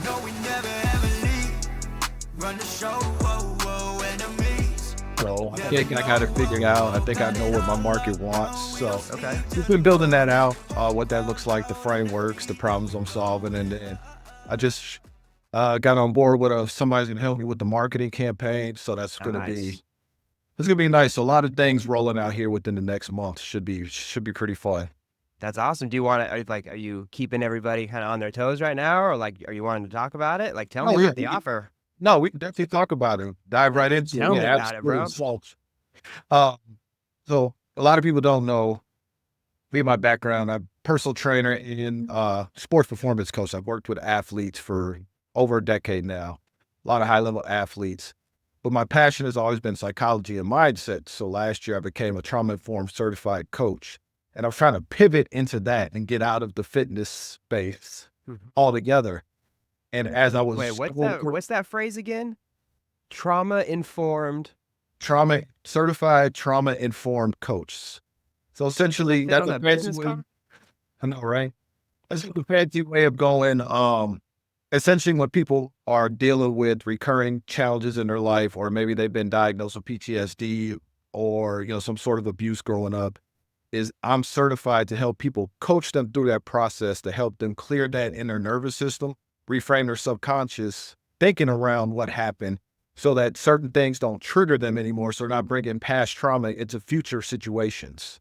No, we never ever leave. Run the show, whoa, whoa, enemies. So I think I got it figured out. I think I know what my market wants. So Okay. we've been building that out, what that looks like, the frameworks, the problems I'm solving. And then I just got on board with somebody's going to help me with the marketing campaign. So that's Oh, going to nice. be nice. So a lot of things rolling out here within the next month should be pretty fun. That's awesome. Do you want to, are you keeping everybody kind of on their toes right now? Or like, are you wanting to talk about it? Like, tell me Oh, yeah. about the offer. No, we can definitely talk about it. Dive right into it. Tell me Yeah, about it, bro. absolutely. So a lot of people don't know me, my background. I'm a personal trainer and sports performance coach. I've worked with athletes for over a decade now, a lot of high level athletes. But my passion has always been psychology and mindset. So last year I became a trauma informed certified coach. And I'm trying to pivot into that and get out of the fitness space altogether. And as I was Wait, what's that phrase again? Trauma informed. certified trauma informed coach. So essentially, Fit that's on a a fancy business way. card? I know, right? That's a fancy way of going. Essentially, when people are dealing with recurring challenges in their life, or maybe they've been diagnosed with PTSD or some sort of abuse growing up, is I'm certified to help people coach them through that process to help them clear that in their nervous system, reframe their subconscious thinking around what happened so that certain things don't trigger them anymore. So they're not bringing past trauma into future situations,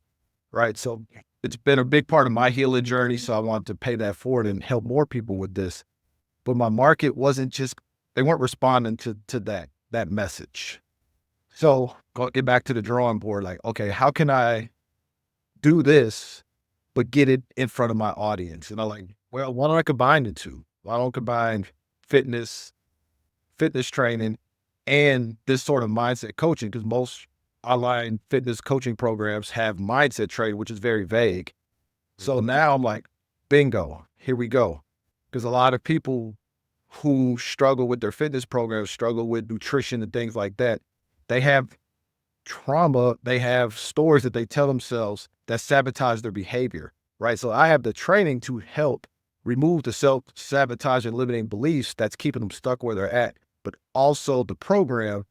right? So it's been a big part of my healing journey. So I want to pay that forward and help more people with this. But my market they weren't responding to that message. So go get back to the drawing board. Like, okay, how can I do this, but get it in front of my audience? And I'm like, well, why don't I combine the two? Why don't I combine fitness training, and this sort of mindset coaching? Because most online fitness coaching programs have mindset training, which is very vague. So now I'm like, bingo, here we go. Because a lot of people who struggle with their fitness programs, struggle with nutrition and things like that, they have trauma, they have stories that they tell themselves that sabotage their behavior, right? So I have the training to help remove the self-sabotage and limiting beliefs that's keeping them stuck where they're at, but also the program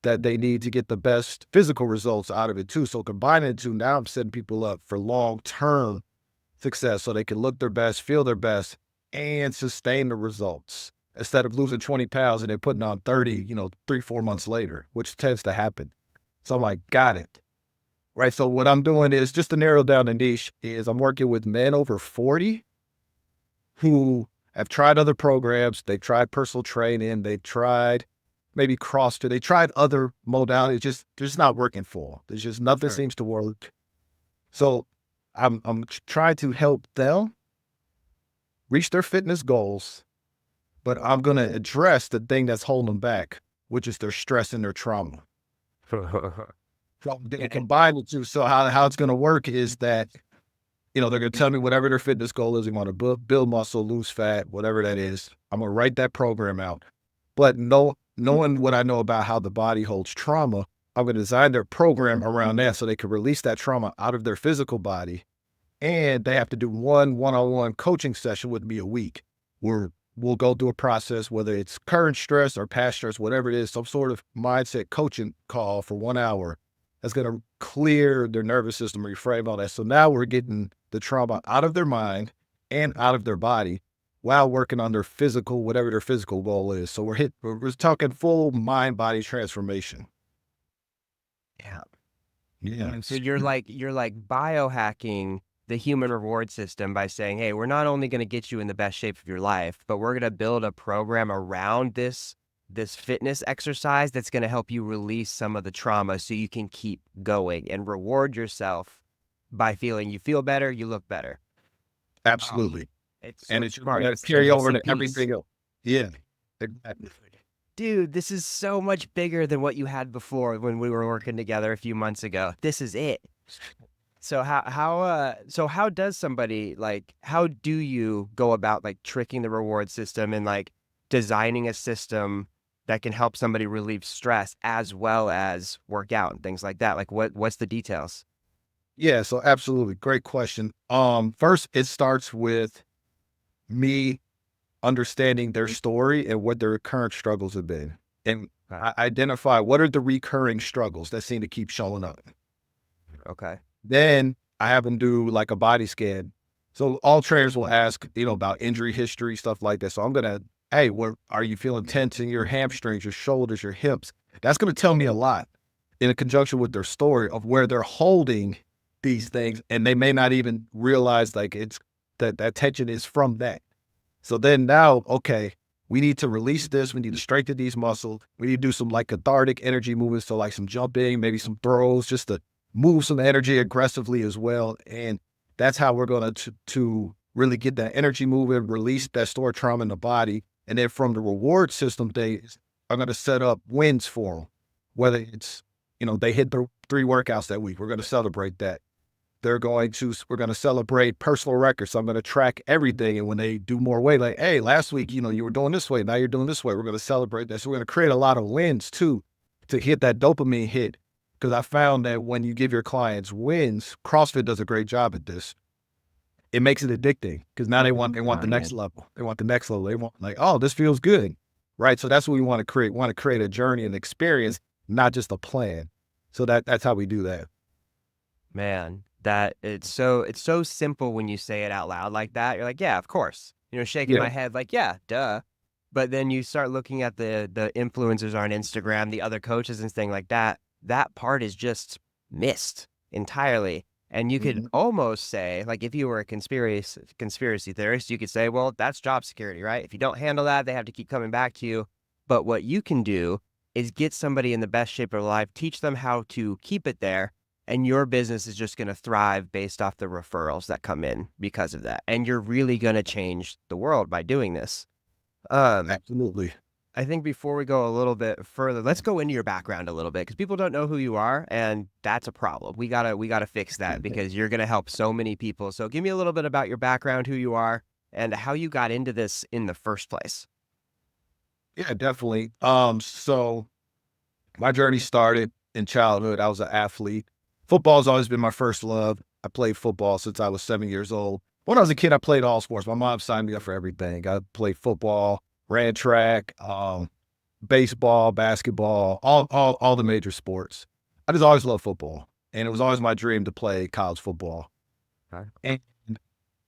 that they need to get the best physical results out of it too. So combining the two, now I'm setting people up for long-term success so they can look their best, feel their best, and sustain the results instead of losing 20 pounds and then putting on 30, 3-4 months later, which tends to happen. So I'm like, got it. Right. So what I'm doing is, just to narrow down the niche, is I'm working with men over 40 who have tried other programs. They tried personal training. They tried maybe CrossFit. They tried other modalities. Just not working for them. There's just nothing seems to work. So I'm trying to help them reach their fitness goals, but I'm going to address the thing that's holding them back, which is their stress and their trauma. So they combine the two. So how it's going to work is that, they're going to tell me whatever their fitness goal is. They want to build muscle, lose fat, whatever that is. I'm going to write that program out. But knowing what I know about how the body holds trauma, I'm going to design their program around that so they can release that trauma out of their physical body. And they have to do one-on-one coaching session with me a week, where we'll go through a process, whether it's current stress or past stress, whatever it is, some sort of mindset coaching call for 1 hour that's going to clear their nervous system, reframe all that. So now we're getting the trauma out of their mind and out of their body while working on their physical, whatever their physical goal is. So we're talking full mind-body transformation. Yeah. Yeah. So you're like biohacking the human reward system by saying, hey, we're not only going to get you in the best shape of your life, but we're going to build a program around this fitness exercise that's going to help you release some of the trauma so you can keep going and reward yourself by feeling you feel better, you look better. Absolutely. It's And so it's smart. going to carry over to everything else. Yeah. Exactly. Dude, this is so much bigger than what you had before when we were working together a few months ago. This is it. So how does somebody, how do you go about tricking the reward system and designing a system that can help somebody relieve stress as well as work out and things like that? What's the details? Yeah, so absolutely. Great question. First, it starts with me understanding their story and what their current struggles have been. And Okay. I identify what are the recurring struggles that seem to keep showing up. Okay. Then I have them do like a body scan. So all trainers will ask, about injury history, stuff like that. So I'm gonna, hey, what are you feeling tense in your hamstrings, your shoulders, your hips? That's gonna tell me a lot in conjunction with their story of where they're holding these things, and they may not even realize like it's that tension is from that. So then now, okay, we need to release this. We need to strengthen these muscles. We need to do some like cathartic energy movements. So like some jumping, maybe some throws, just to move some energy aggressively as well. And that's how we're going to really get that energy moving, release that stored trauma in the body. And then from the reward system, they are going to set up wins for them. Whether it's, they hit the 3 workouts that week, we're going to celebrate that. We're going to celebrate personal records. So I'm going to track everything. And when they do more weight, like, hey, last week, you were doing this way. Now you're doing this way. We're going to celebrate that. So we're going to create a lot of wins too, to hit that dopamine hit. Because I found that when you give your clients wins, CrossFit does a great job at this. It makes it addicting because now they want the next level. They want the next level. They want like, oh, this feels good. Right. So that's what we want to create. We want to create a journey and experience, not just a plan. So that's how we do that. Man, that it's so simple when you say it out loud like that. You're like, yeah, of course. Shaking my head like, yeah, duh. But then you start looking at the influencers on Instagram, the other coaches and things like that. That part is just missed entirely. And you could almost say, like, if you were a conspiracy theorist, you could say, well, that's job security, right? If you don't handle that, they have to keep coming back to you. But what you can do is get somebody in the best shape of their life, teach them how to keep it there, and your business is just going to thrive based off the referrals that come in because of that. And you're really going to change the world by doing this. Absolutely. I think before we go a little bit further, let's go into your background a little bit because people don't know who you are, and that's a problem. We gotta fix that because you're gonna help so many people. So give me a little bit about your background, who you are, and how you got into this in the first place. Yeah, definitely. So my journey started in childhood. I was an athlete. Football's always been my first love. I played football since I was 7 years old. When I was a kid, I played all sports. My mom signed me up for everything. I played football, ran track, baseball, basketball, all the major sports. I just always loved football, and it was always my dream to play college football. Okay. And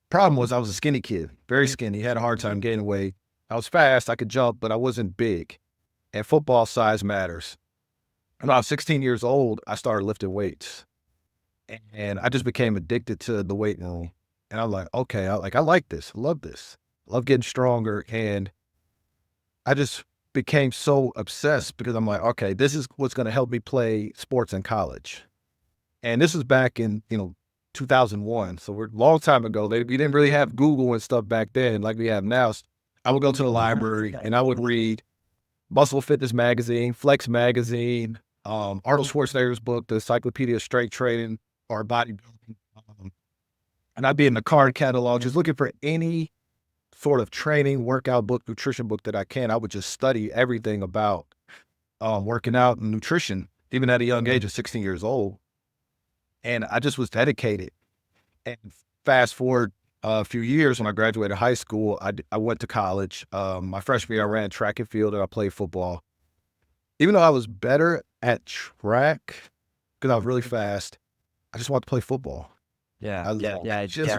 problem was I was a skinny kid, very skinny, had a hard time gaining weight. I was fast, I could jump, but I wasn't big. And football size matters. When I was 16 years old, I started lifting weights, and I just became addicted to the weight room. And I'm like, okay, I like this, I love this, I love getting stronger, and I just became so obsessed because I'm like, okay, this is what's going to help me play sports in college. And this was back in 2001, so we're a long time ago. We didn't really have Google and stuff back then like we have now. So I would go to the library and I would read Muscle Fitness magazine, Flex magazine, Arnold Schwarzenegger's book, The Encyclopedia of Strength Training or Bodybuilding. And I'd be in the card catalog just looking for any sort of training, workout book, nutrition book that I can. I would just study everything about working out and nutrition, even at a young age of 16 years old. And I just was dedicated. And fast forward a few years when I graduated high school, I went to college. My freshman year, I ran track and field and I played football. Even though I was better at track because I was really fast, I just wanted to play football. Yeah. I just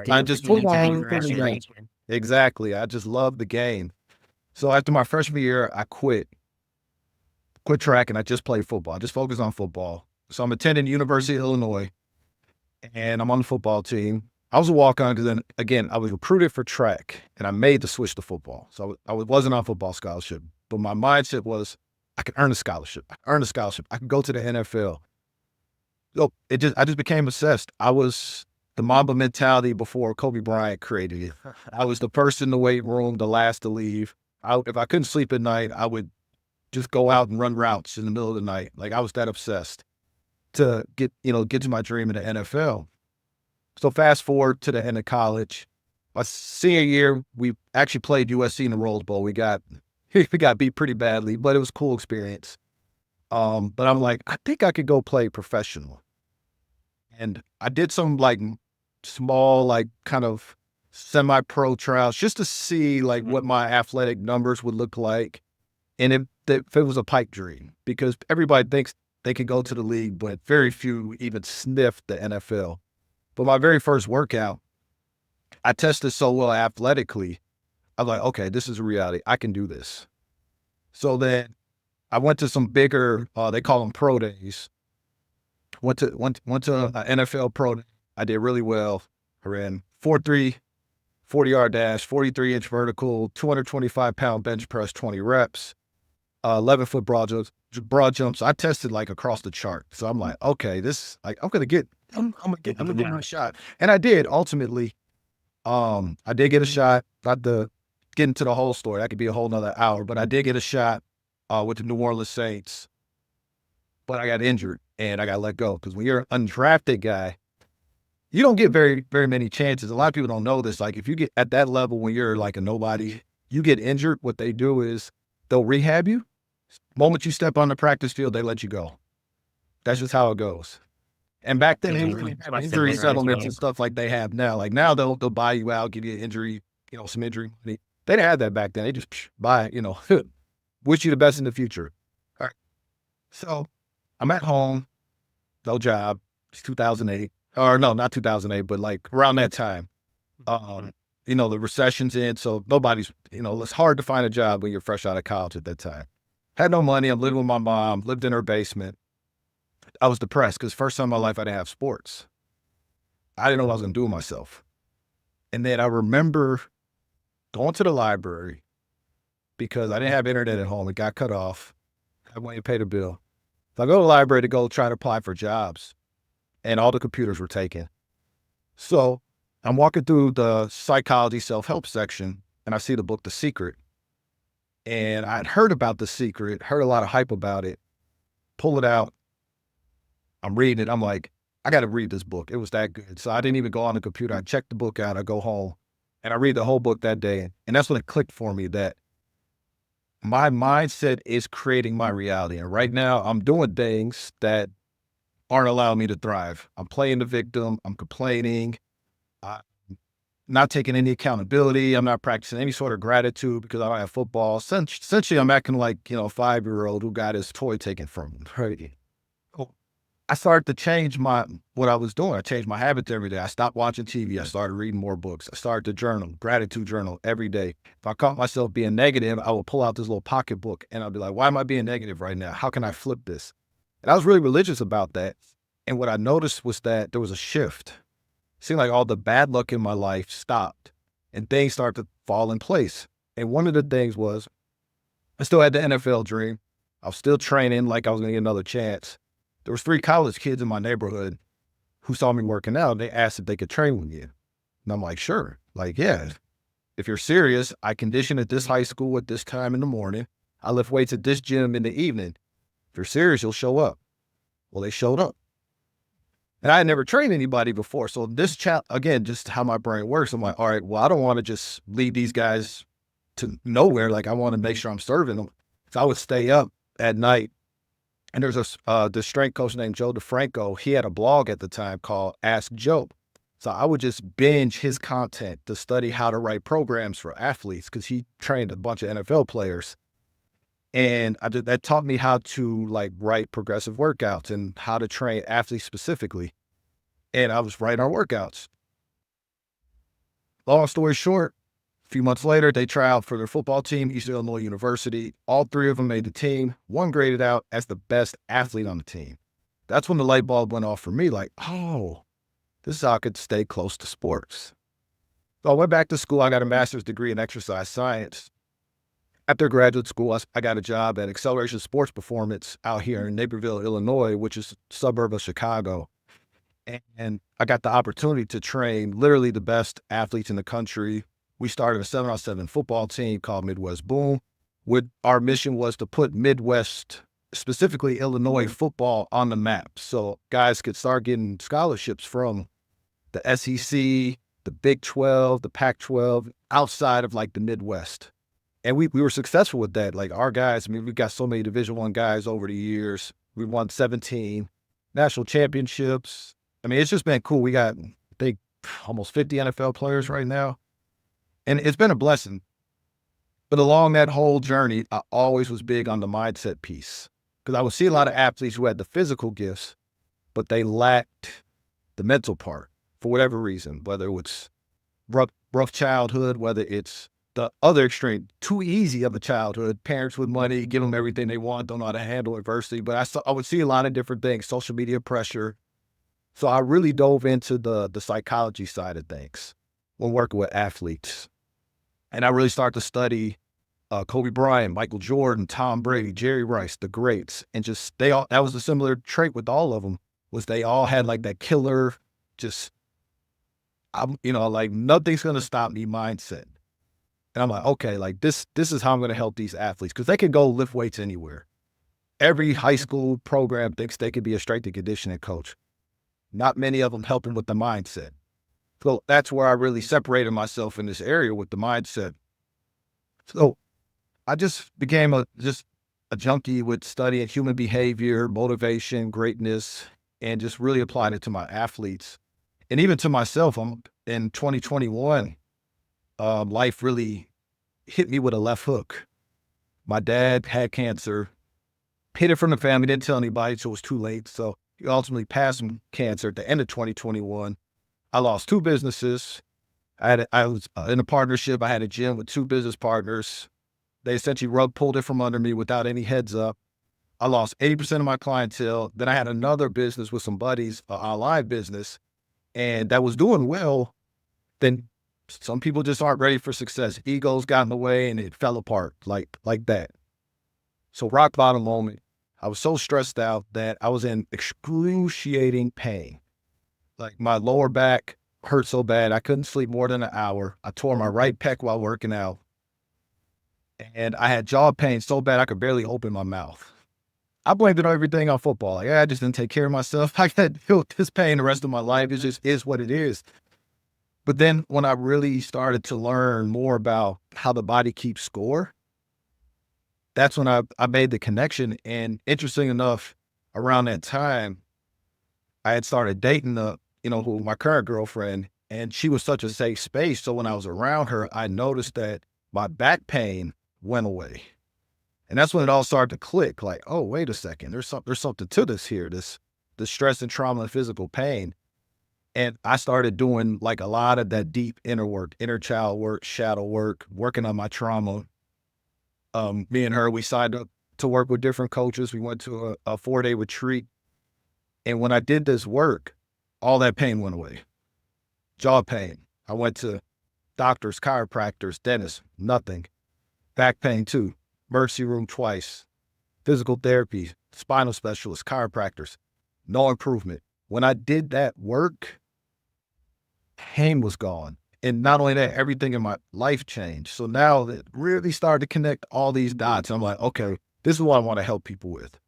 exactly. I just love the game. So after my freshman year, I quit track, and I just played football. I just focused on football. So I'm attending University of Illinois, and I'm on the football team. I was a walk-on because then again, I was recruited for track, and I made the switch to football. So I wasn't on football scholarship, but my mindset was I could earn a scholarship. I could go to the NFL. So I just became obsessed. I was the Mamba mentality before Kobe Bryant created it. I was the first in the weight room, the last to leave. If I couldn't sleep at night, I would just go out and run routes in the middle of the night. Like I was that obsessed to get to my dream in the NFL. So fast forward to the end of college. My senior year, we actually played USC in the Rose Bowl. We got beat pretty badly, but it was a cool experience. But I'm like, I think I could go play professional. And I did some like small, like kind of semi-pro trials just to see like what my athletic numbers would look like. And if it was a pipe dream, because everybody thinks they can go to the league, but very few even sniff the NFL. But my very first workout, I tested so well athletically. I was like, okay, this is a reality. I can do this. So then I went to some bigger, they call them pro days. Went to an NFL pro day. I did really well. I ran 4.3, 40-yard dash, 43-inch vertical, 225-pound bench press, 20 reps, 11-foot broad jumps. I tested like across the chart. So I'm like, okay, this, like, I'm gonna get my shot. And I did ultimately. I did get a shot. Not to get into the whole story. That could be a whole nother hour, but I did get a shot with the New Orleans Saints. But I got injured and I got let go. Because when you're an undrafted guy, you don't get very, very many chances. A lot of people don't know this. Like if you get at that level when you're like a nobody, you get injured, what they do is they'll rehab you. Moment you step on the practice field, they let you go. That's just how it goes. And back then, injury settlements and stuff like they have now. Like now they'll buy you out, give you an injury, some injury money. They didn't have that back then. They just buy, wish you the best in the future. All right. So I'm at home, no job. It's 2008. Or no, not 2008, but like around that time. The recession's in, so nobody's, it's hard to find a job when you're fresh out of college at that time. Had no money. I'm living with my mom, lived in her basement. I was depressed because first time in my life I didn't have sports. I didn't know what I was going to do with myself. And then I remember going to the library because I didn't have internet at home. It got cut off. I had money to pay the bill. So I go to the library to go try to apply for jobs, and all the computers were taken. So I'm walking through the psychology self-help section, and I see the book, The Secret. And I'd heard about The Secret, heard a lot of hype about it, pull it out. I'm reading it. I'm like, I got to read this book. It was that good. So I didn't even go on the computer. I checked the book out. I go home and I read the whole book that day. And that's when it clicked for me that my mindset is creating my reality. And right now I'm doing things that aren't allowing me to thrive. I'm playing the victim. I'm complaining. I'm not taking any accountability. I'm not practicing any sort of gratitude because I don't have football. Essentially, I'm acting like, a 5-year-old who got his toy taken from him. Right? I started to change what I was doing. I changed my habits every day. I stopped watching TV. I started reading more books. I started to journal, gratitude journal every day. If I caught myself being negative, I would pull out this little pocketbook and I'd be like, why am I being negative right now? How can I flip this? And I was really religious about that. And what I noticed was that there was a shift. It seemed like all the bad luck in my life stopped and things started to fall in place. And one of the things was I still had the NFL dream. I was still training like I was going to get another chance. There was 3 college kids in my neighborhood who saw me working out. They asked if they could train with you. And I'm like, sure. Like, yeah, if you're serious, I condition at this high school at this time in the morning. I lift weights at this gym in the evening. If you're serious, you'll show up. Well, they showed up. And I had never trained anybody before. So this again, just how my brain works. I'm like, all right, well, I don't want to just lead these guys to nowhere. Like I want to make sure I'm serving them. So I would stay up at night. And there's this strength coach named Joe DeFranco. He had a blog at the time called Ask Joe. So I would just binge his content to study how to write programs for athletes because he trained a bunch of NFL players. And that taught me how to like write progressive workouts and how to train athletes specifically. And I was writing our workouts. Long story short, a few months later, they try out for their football team, Eastern Illinois University. All 3 of them made the team. One graded out as the best athlete on the team. That's when the light bulb went off for me, like, oh, this is how I could stay close to sports. So I went back to school. I got a master's degree in exercise science. After graduate school, I got a job at Acceleration Sports Performance out here in Naperville, Illinois, which is a suburb of Chicago. And I got the opportunity to train literally the best athletes in the country. We started a 7-on-7 football team called Midwest Boom. Our mission was to put Midwest, specifically Illinois football on the map. So guys could start getting scholarships from the SEC, the Big 12, the Pac-12, outside of like the Midwest. And we were successful with that. Like our guys, we've got so many Division I guys over the years. We won 17 national championships. It's just been cool. We got, I think, almost 50 NFL players right now. And it's been a blessing. But along that whole journey, I always was big on the mindset piece because I would see a lot of athletes who had the physical gifts, but they lacked the mental part for whatever reason, whether it was rough childhood, whether it's the other extreme, too easy of a childhood, parents with money, give them everything they want, don't know how to handle adversity. But I would see a lot of different things, social media pressure. So I really dove into the psychology side of things when working with athletes. And I really started to study Kobe Bryant, Michael Jordan, Tom Brady, Jerry Rice, the greats. And just that was a similar trait with all of them, was they all had like that killer, just, like nothing's going to stop me mindset. And I'm like, okay, like this is how I'm going to help these athletes because they can go lift weights anywhere. Every high school program thinks they could be a strength and conditioning coach. Not many of them helping with the mindset. So that's where I really separated myself in this area with the mindset. So I just became a junkie with studying human behavior, motivation, greatness, and just really applied it to my athletes. And even to myself, I'm in 2021, life really hit me with a left hook. My dad had cancer, hid it from the family, didn't tell anybody, so it was too late. So he ultimately passed from cancer at the end of 2021. I lost 2 businesses. I was in a partnership. I had a gym with 2 business partners. They essentially pulled it from under me without any heads up. I lost 80% of my clientele. Then I had another business with some buddies, an online business, and that was doing well. Then some people just aren't ready for success. Egos got in the way and it fell apart like that. So rock bottom moment. I was so stressed out that I was in excruciating pain. Like my lower back hurt so bad I couldn't sleep more than an hour. I tore my right pec while working out. And I had jaw pain so bad I could barely open my mouth. I blamed it on everything on football. Like, I just didn't take care of myself. I had to feel this pain the rest of my life. It just is what it is. But then when I really started to learn more about how the body keeps score, that's when I made the connection. And interesting enough, around that time, I had started dating my current girlfriend, and she was such a safe space. So when I was around her, I noticed that my back pain went away. And that's when it all started to click. Like, oh, wait a second, there's something to this here, the stress and trauma and physical pain. And I started doing like a lot of that deep inner work, inner child work, shadow work, working on my trauma. Me and her, we signed up to work with different coaches. We went to a 4-day retreat. And when I did this work, all that pain went away. Jaw pain. I went to doctors, chiropractors, dentists, nothing. Back pain too. Emergency room twice. Physical therapy, spinal specialists, chiropractors, no improvement. When I did that work, pain was gone. And not only that, everything in my life changed. So now it really started to connect all these dots. I'm like, okay, this is what I want to help people with,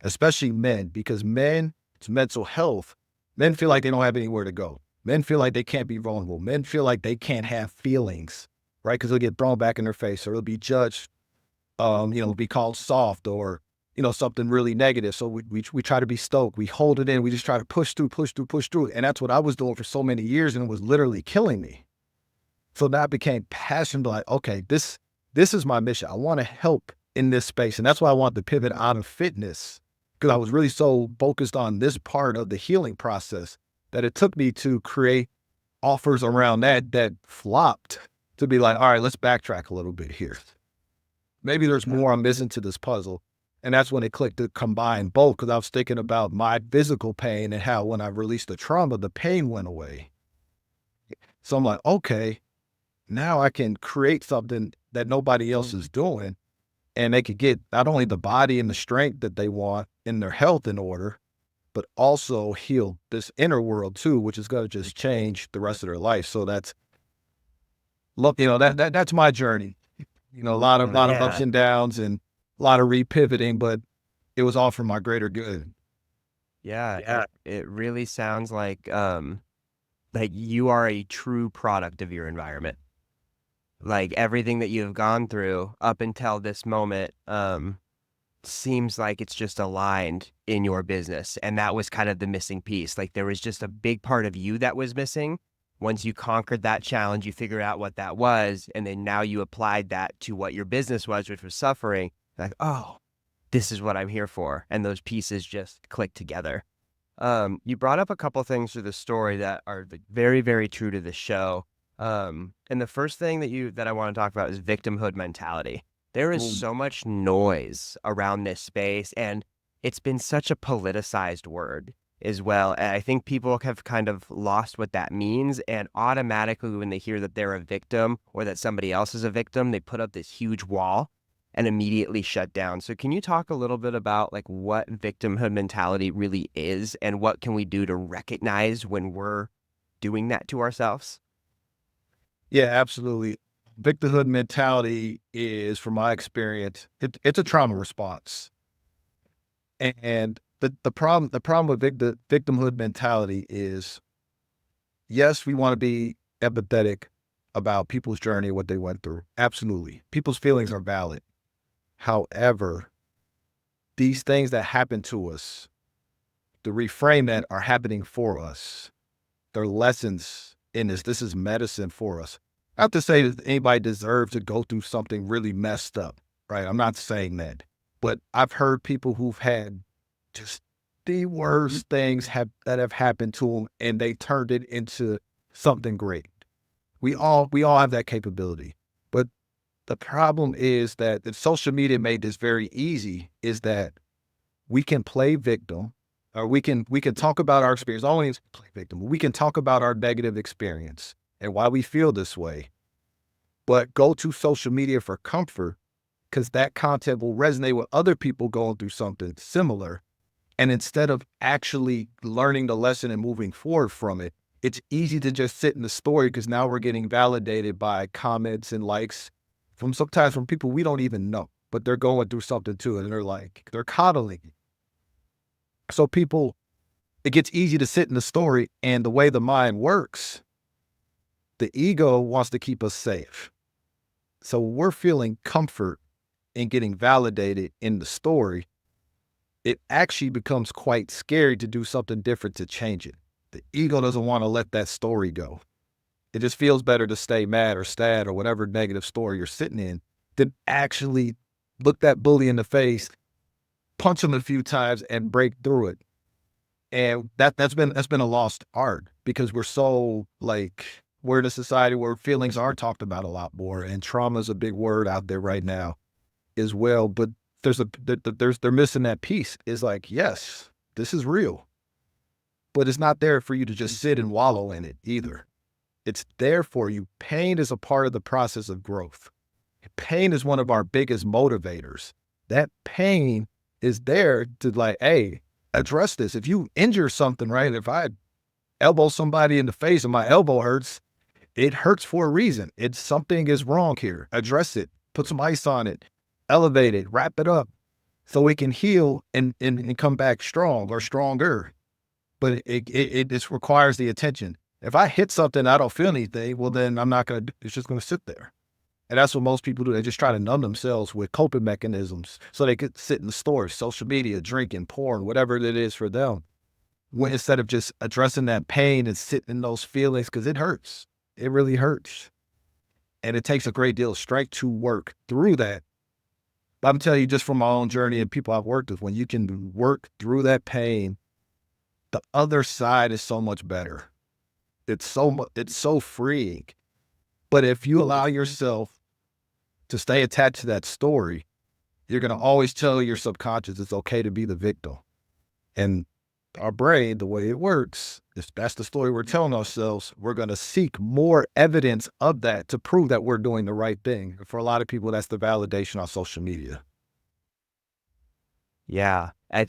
especially men, because men, it's mental health. Men feel like they don't have anywhere to go. Men feel like they can't be vulnerable. Men feel like they can't have feelings, right? Because they'll get thrown back in their face or they'll be judged, be called soft or, something really negative. So we try to be stoked. We hold it in. We just try to push through. And that's what I was doing for so many years, and it was literally killing me. So now I became passionate, like, okay, this is my mission. I want to help in this space. And that's why I wanted to pivot out of fitness, because I was really so focused on this part of the healing process that it took me to create offers around that flopped, to be like, all right, let's backtrack a little bit here. Maybe there's more I'm missing to this puzzle. And that's when it clicked to combine both, because I was thinking about my physical pain and how when I released the trauma, the pain went away. So I'm like, okay, now I can create something that nobody else is doing, and they could get not only the body and the strength that they want and their health in order, but also heal this inner world too, which is going to just change the rest of their life. So that's my journey. A lot of ups and downs and a lot of repivoting, but it was all for my greater good. Yeah. It really sounds like you are a true product of your environment. Like everything that you have gone through up until this moment seems like it's just aligned in your business. And that was kind of the missing piece. Like there was just a big part of you that was missing. once you conquered that challenge, you figured out what that was, and then now you applied that to what your business was, which was suffering. Like, oh, this is what I'm here for. And those pieces just click together. You brought up a couple things through the story that are very, very true to the show. And the first thing that I want to talk about is victimhood mentality. There is Mm. so much noise around this space, and it's been such a politicized word as well. And I think people have kind of lost what that means. And automatically, when they hear that they're a victim or that somebody else is a victim, they put up this huge wall and immediately shut down. So can you talk a little bit about like what victimhood mentality really is and what can we do to recognize when we're doing that to ourselves? Yeah, absolutely. Victimhood mentality is, from my experience, it's a trauma response. And the problem with victimhood mentality is, yes, we want to be empathetic about people's journey, what they went through. Absolutely. People's feelings are valid. However, these things that happen to us, to reframe that, are happening for us. They're lessons in this. This is medicine for us. Not to say that anybody deserves to go through something really messed up, right? I'm not saying that. But I've heard people who've had just the worst things that have happened to them, and they turned it into something great. We all have that capability. But the problem is that the social media made this very easy, is that we can play victim, or we can talk about our experience. All means play victim. We can talk about our negative experience and why we feel this way, but go to social media for comfort, because that content will resonate with other people going through something similar. And instead of actually learning the lesson and moving forward from it, it's easy to just sit in the story, because now we're getting validated by comments and likes from sometimes from people we don't even know, but they're going through something too. And they're coddling it. So it gets easy to sit in the story, and the way the mind works, the ego wants to keep us safe. So we're feeling comfort in getting validated in the story. It actually becomes quite scary to do something different to change it. The ego doesn't want to let that story go. It just feels better to stay mad or sad or whatever negative story you're sitting in than actually look that bully in the face, punch him a few times, and break through it. And that's been a lost art, because we're in a society where feelings are talked about a lot more, and trauma is a big word out there right now as well. But they're missing that piece. Is like, yes, this is real, but it's not there for you to just sit and wallow in it either. It's there for you. Pain is a part of the process of growth. Pain is one of our biggest motivators. That pain is there to, like, hey, address this. If you injure something, right? If I elbow somebody in the face and my elbow hurts, it hurts for a reason. It's something is wrong here. Address it. Put some ice on it. Elevate it. Wrap it up so it can heal and come back strong or stronger. But it just requires the attention. If I hit something, I don't feel anything, well, then I'm not going to, it's just going to sit there. And that's what most people do. They just try to numb themselves with coping mechanisms so they could sit in the store, social media, drinking, porn, whatever it is for them. Instead of just addressing that pain and sitting in those feelings, because it hurts. It really hurts. And it takes a great deal of strength to work through that. But I'm telling you, just from my own journey and people I've worked with, when you can work through that pain, the other side is so much better. It's so freeing. But if you allow yourself to stay attached to that story, you're going to always tell your subconscious it's okay to be the victim. And our brain, the way it works, if that's the story we're telling ourselves, we're going to seek more evidence of that to prove that we're doing the right thing. For a lot of people, that's the validation on social media. Yeah, I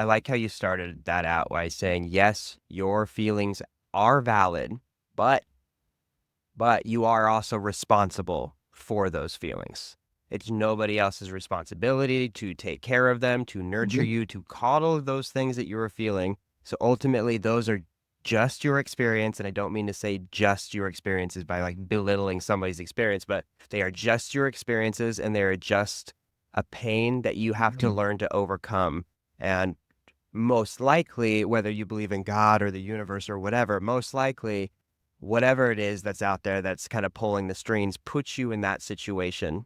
like how you started that out by saying, yes, your feelings are valid, but you are also responsible for those feelings. It's nobody else's responsibility to take care of them, to nurture you, to coddle those things that you are feeling. So ultimately, those are just your experience. And I don't mean to say just your experiences by like belittling somebody's experience, but they are just your experiences, and they're just a pain that you have to learn to overcome. And most likely, whether you believe in God or the universe or whatever, most likely whatever it is that's out there that's kind of pulling the strings, puts you in that situation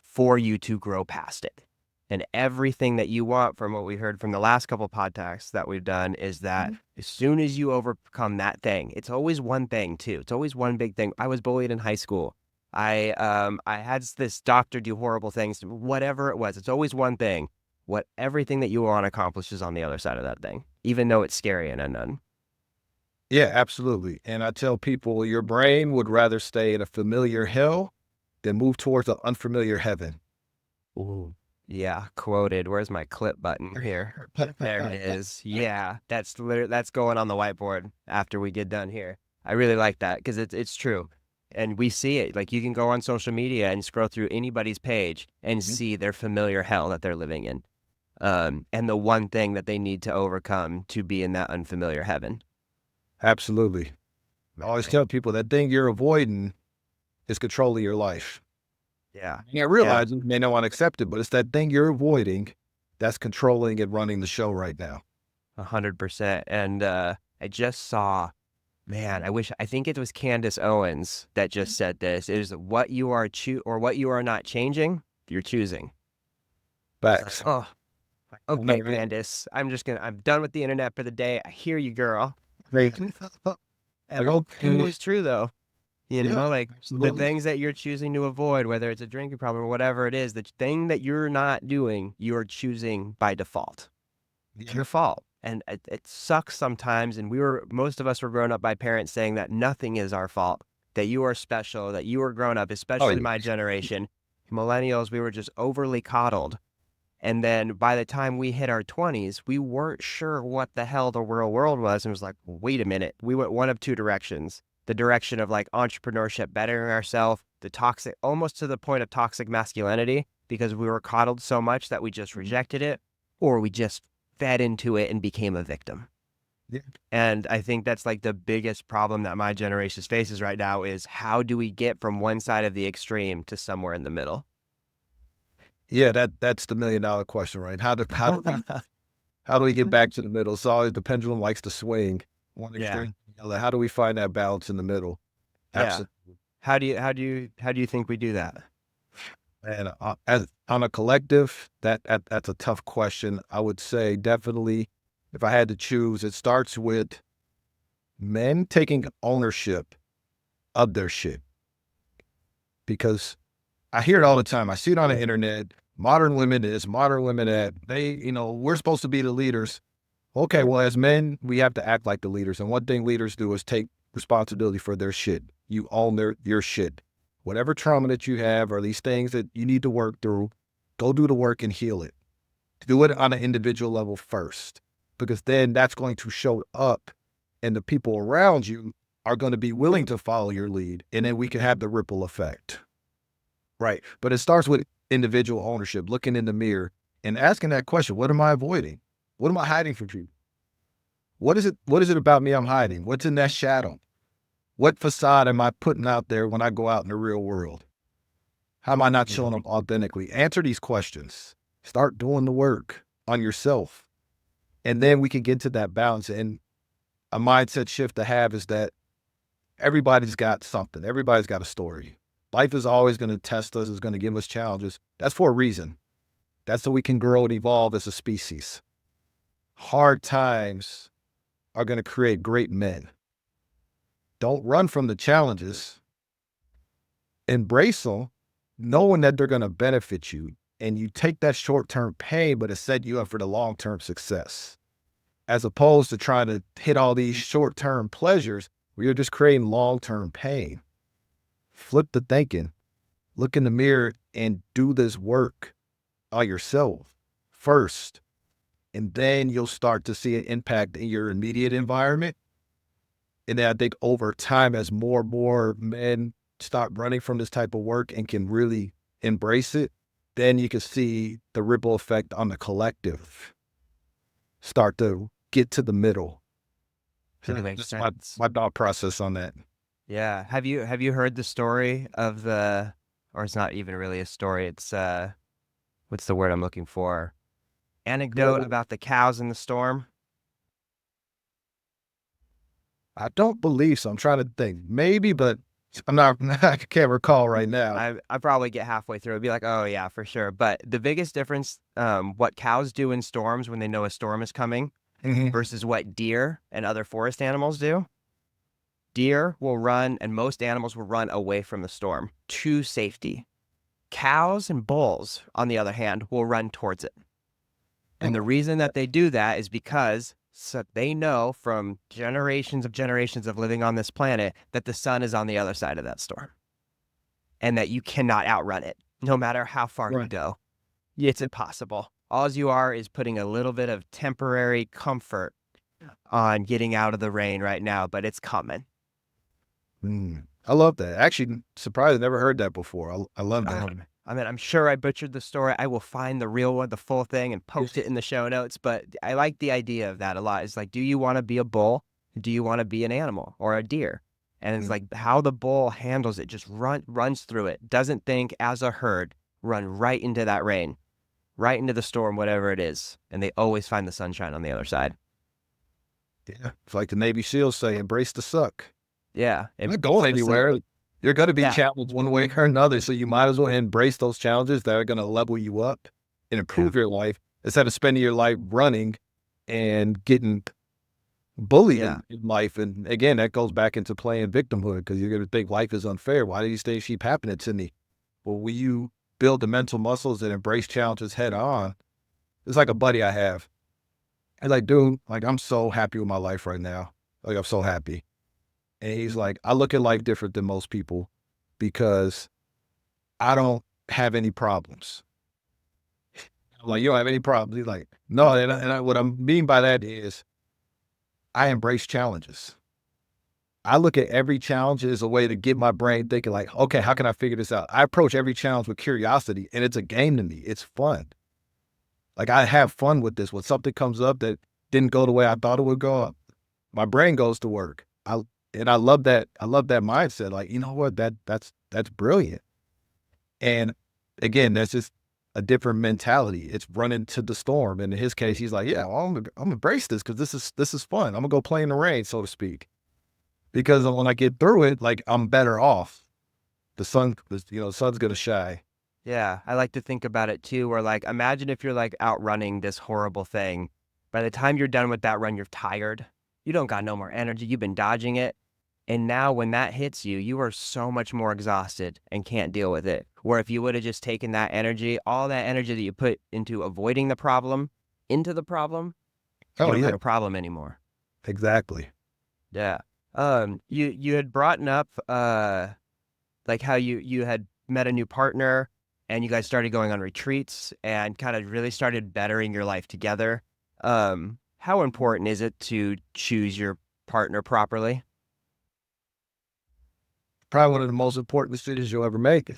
for you to grow past it. And everything that you want, from what we heard from the last couple podcasts that we've done, is that as soon as you overcome that thing, it's always one thing too. It's always one big thing. I was bullied in high school. I had this doctor do horrible things, whatever it was. It's always one thing. What everything that you want to accomplish is on the other side of that thing, even though it's scary and unknown. Yeah, absolutely. And I tell people your brain would rather stay in a familiar hell than move towards an unfamiliar heaven. Ooh. Yeah, quoted. Where's my clip button here? There it is. Yeah, that's going on the whiteboard after we get done here. I really like that because it's true. And we see it. Like, you can go on social media and scroll through anybody's page and see their familiar hell that they're living in. And the one thing that they need to overcome to be in that unfamiliar heaven. Absolutely. I always tell people that thing you're avoiding is controlling your life. Yeah. You can't realize it, you may not want to accept it, but it's that thing you're avoiding that's controlling and running the show right now. 100%. And I just saw, man, I think it was Candace Owens that just said this, is what you are what you are not changing, you're choosing. Facts. Oh, okay, Candace, I'm done with the internet for the day. I hear you, girl. And it's true though. You know, like the things that you're choosing to avoid, whether it's a drinking problem or whatever it is, the thing that you're not doing, you're choosing by default. It's your fault. And it sucks sometimes. And most of us were grown up by parents saying that nothing is our fault, that you are special, that you were grown up, especially my generation. Millennials, we were just overly coddled. And then by the time we hit our 20s, we weren't sure what the hell the real world was. And it was like, wait a minute. We went one of two directions. The direction of like entrepreneurship, bettering ourselves, the toxic, almost to the point of toxic masculinity, because we were coddled so much that we just rejected it, or we just fed into it and became a victim. Yeah. And I think that's like the biggest problem that my generation faces right now is how do we get from one side of the extreme to somewhere in the middle? Yeah, that's the $1 million question, right? How do we get back to the middle? It's always the pendulum likes to swing one extreme. How do we find that balance in the middle? Absolutely. How do you think we do that? And as on a collective, that's a tough question. I would say definitely, if I had to choose, it starts with men taking ownership of their shit. Because I hear it all the time. I see it on the internet. Modern women this, modern women that. We're supposed to be the leaders. Okay, well, as men, we have to act like the leaders. And one thing leaders do is take responsibility for their shit. You own your shit. Whatever trauma that you have or these things that you need to work through, go do the work and heal it. Do it on an individual level first, because then that's going to show up and the people around you are going to be willing to follow your lead. And then we can have the ripple effect. Right. But it starts with individual ownership, looking in the mirror and asking that question, what am I avoiding? What am I hiding from you? What is it about me I'm hiding? What's in that shadow? What facade am I putting out there when I go out in the real world? How am I not showing up authentically? Answer these questions. Start doing the work on yourself. And then we can get to that balance. And a mindset shift to have is that everybody's got something. Everybody's got a story. Life is always going to test us, is going to give us challenges. That's for a reason. That's so we can grow and evolve as a species. Hard times are going to create great men. Don't run from the challenges. Embrace them, knowing that they're going to benefit you. And you take that short-term pain, but it set you up for the long-term success. As opposed to trying to hit all these short-term pleasures where you're just creating long-term pain. Flip the thinking. Look in the mirror and do this work on yourself first. And then you'll start to see an impact in your immediate environment. And then I think over time, as more and more men start running from this type of work and can really embrace it, then you can see the ripple effect on the collective start to get to the middle. Makes sense. My thought process on that. Yeah. Have you heard the story of or it's not even really a story. It's what's the word I'm looking for? Anecdote about the cows in the storm. I don't believe so. I'm trying to think. Maybe, but I'm not, I can't recall right now. I probably get halfway through and be like, oh yeah, for sure. But the biggest difference, what cows do in storms when they know a storm is coming Mhm. versus what deer and other forest animals do. Deer will run, and most animals will run away from the storm to safety. Cows and bulls, on the other hand, will run towards it. And the Oh, reason that they do that is because they know from generations of living on this planet that the sun is on the other side of that storm and that you cannot outrun it, no matter how far you right. go. It's impossible. All you are is putting a little bit of temporary comfort on getting out of the rain right now, but it's coming. I love that. Actually, surprised I never heard that before. I love that. I mean, I'm sure I butchered the story. I will find the real one, the full thing, and post it in the show notes. But I like the idea of that a lot. It's like, do you want to be a bull? Do you want to be an animal or a deer? And it's Mm. like how the bull handles it, just runs through it, doesn't think as a herd, run right into that rain, right into the storm, whatever it is. And they always find the sunshine on the other side. Yeah. It's like the Navy SEALs say, embrace the suck. Yeah. You're not going anywhere. You're going to be Yeah. challenged one way or another. So you might as well embrace those challenges that are going to level you up and improve your life instead of spending your life running and getting bullied Yeah. in life. And again, that goes back into playing victimhood because you're going to think life is unfair. Why do these things keep happening to me? Well, when you build the mental muscles and embrace challenges head on, it's like a buddy I have. And like, dude, like I'm so happy with my life right now. Like I'm so happy. And he's like, I look at life different than most people because I don't have any problems. I'm like, you don't have any problems. He's like, no. What I mean by that is I embrace challenges. I look at every challenge as a way to get my brain thinking like, okay, how can I figure this out? I approach every challenge with curiosity and it's a game to me. It's fun. Like I have fun with this. When something comes up that didn't go the way I thought it would go, my brain goes to work. I love that. I love that mindset. Like, you know what? That's brilliant. And again, that's just a different mentality. It's running to the storm. And in his case, he's like, yeah, well, I'm embrace this because this is fun. I'm gonna go play in the rain, so to speak. Because when I get through it, like I'm better off. The sun, the sun's gonna shine. Yeah, I like to think about it too, where like, imagine if you're like outrunning this horrible thing. By the time you're done with that run, you're tired. You don't got no more energy. You've been dodging it. And now when that hits you, you are so much more exhausted and can't deal with it. Where if you would have just taken that energy, all that energy that you put into avoiding the problem, into the problem, you Oh don't yeah, have a problem anymore. exactly. Yeah. You had brought up like how you had met a new partner and you guys started going on retreats and kind of really started bettering your life together. How important is it to choose your partner properly? Probably one of the most important decisions you'll ever make.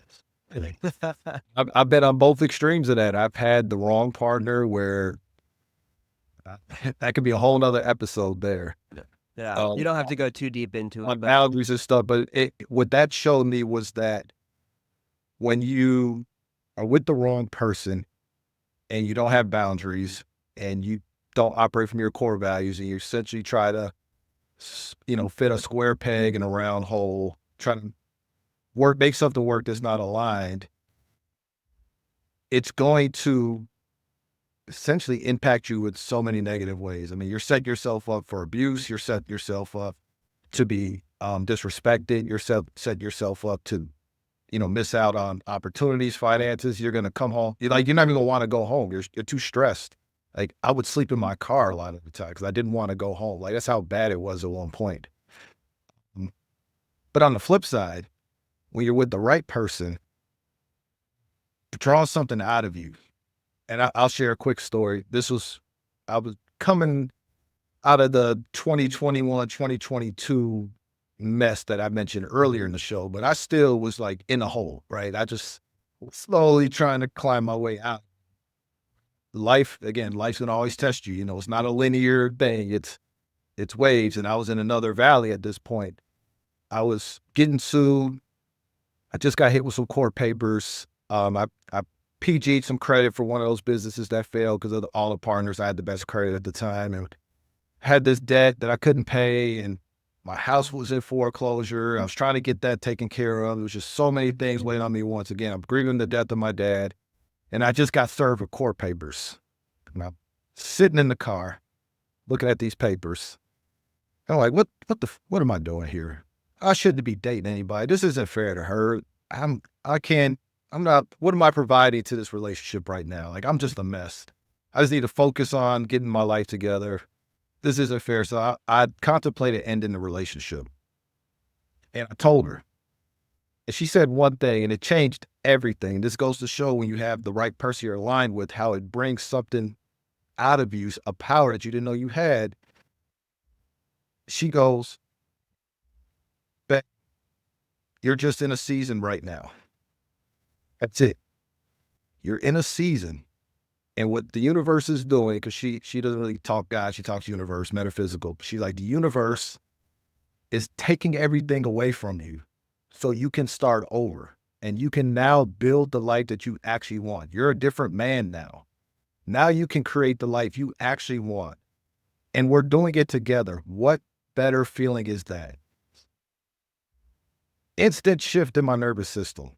I've been on both extremes of that. I've had the wrong partner where that could be a whole nother episode there. Yeah, you Um, don't have to go too deep into it, on but boundaries and stuff. But what that showed me was that when you are with the wrong person and you don't have boundaries and you don't operate from your core values and you essentially try to, fit a square peg in a round hole, try to make something work that's not aligned, it's going to essentially impact you with so many negative ways. I mean, you're setting yourself up for abuse. You're setting yourself up to be disrespected. You're setting yourself up to, miss out on opportunities, finances. You're going to come home. You're not even going to want to go home. You're too stressed. Like I would sleep in my car a lot of the time because I didn't want to go home. Like that's how bad it was at one point. Mm. But on the flip side, when you're with the right person, draw something out of you. And I'll share a quick story. I was coming out of the 2021, 2022 mess that I mentioned earlier in the show, but I still was like in a hole, right? I just slowly trying to climb my way out. Life's gonna always test you. It's not a linear thing. It's waves. And I was in another valley at this point. I was getting sued. I just got hit with some court papers. I PG'd some credit for one of those businesses that failed because of all the partners. I had the best credit at the time and had this debt that I couldn't pay. And My house was in foreclosure. I was trying to get that taken care of. There was just so many things weighing on me once again. I'm grieving the death of my dad. And I just got served with court papers. And I'm sitting in the car looking at these papers. I'm like, what am I doing here? I shouldn't be dating anybody. This isn't fair to her. I'm not, what am I providing to this relationship right now? Like, I'm just a mess. I just need to focus on getting my life together. This isn't fair. So I contemplated ending the relationship. And I told her. And she said one thing, and it changed everything. This goes to show when you have the right person you're aligned with, how it brings something out of you, a power that you didn't know you had. She goes, "Bet you're just in a season right now. That's it. You're in a season. And what the universe is doing," because she doesn't really talk God, she talks universe, metaphysical. She's like, the universe is taking everything away from you so you can start over. And you can now build the life that you actually want. You're a different man now. Now you can create the life you actually want. And we're doing it together. What better feeling is that? Instant shift in my nervous system.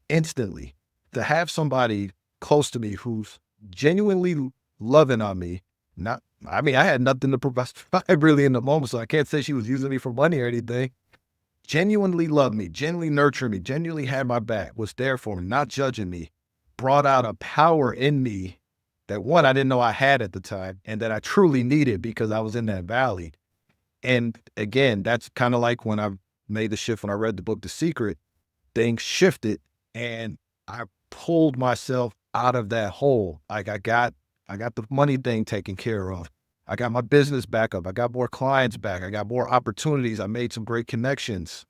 Instantly. To have somebody close to me who's genuinely loving on me. I had nothing to provide really in the moment, so I can't say she was using me for money or anything. Genuinely loved me, genuinely nurtured me, genuinely had my back, was there for me, not judging me, brought out a power in me that, one, I didn't know I had at the time, and that I truly needed because I was in that valley. And again, that's kind of like when I made the shift, when I read the book, The Secret, things shifted and I pulled myself out of that hole. Like I got the money thing taken care of. I got my business back up. I got more clients back. I got more opportunities. I made some great connections.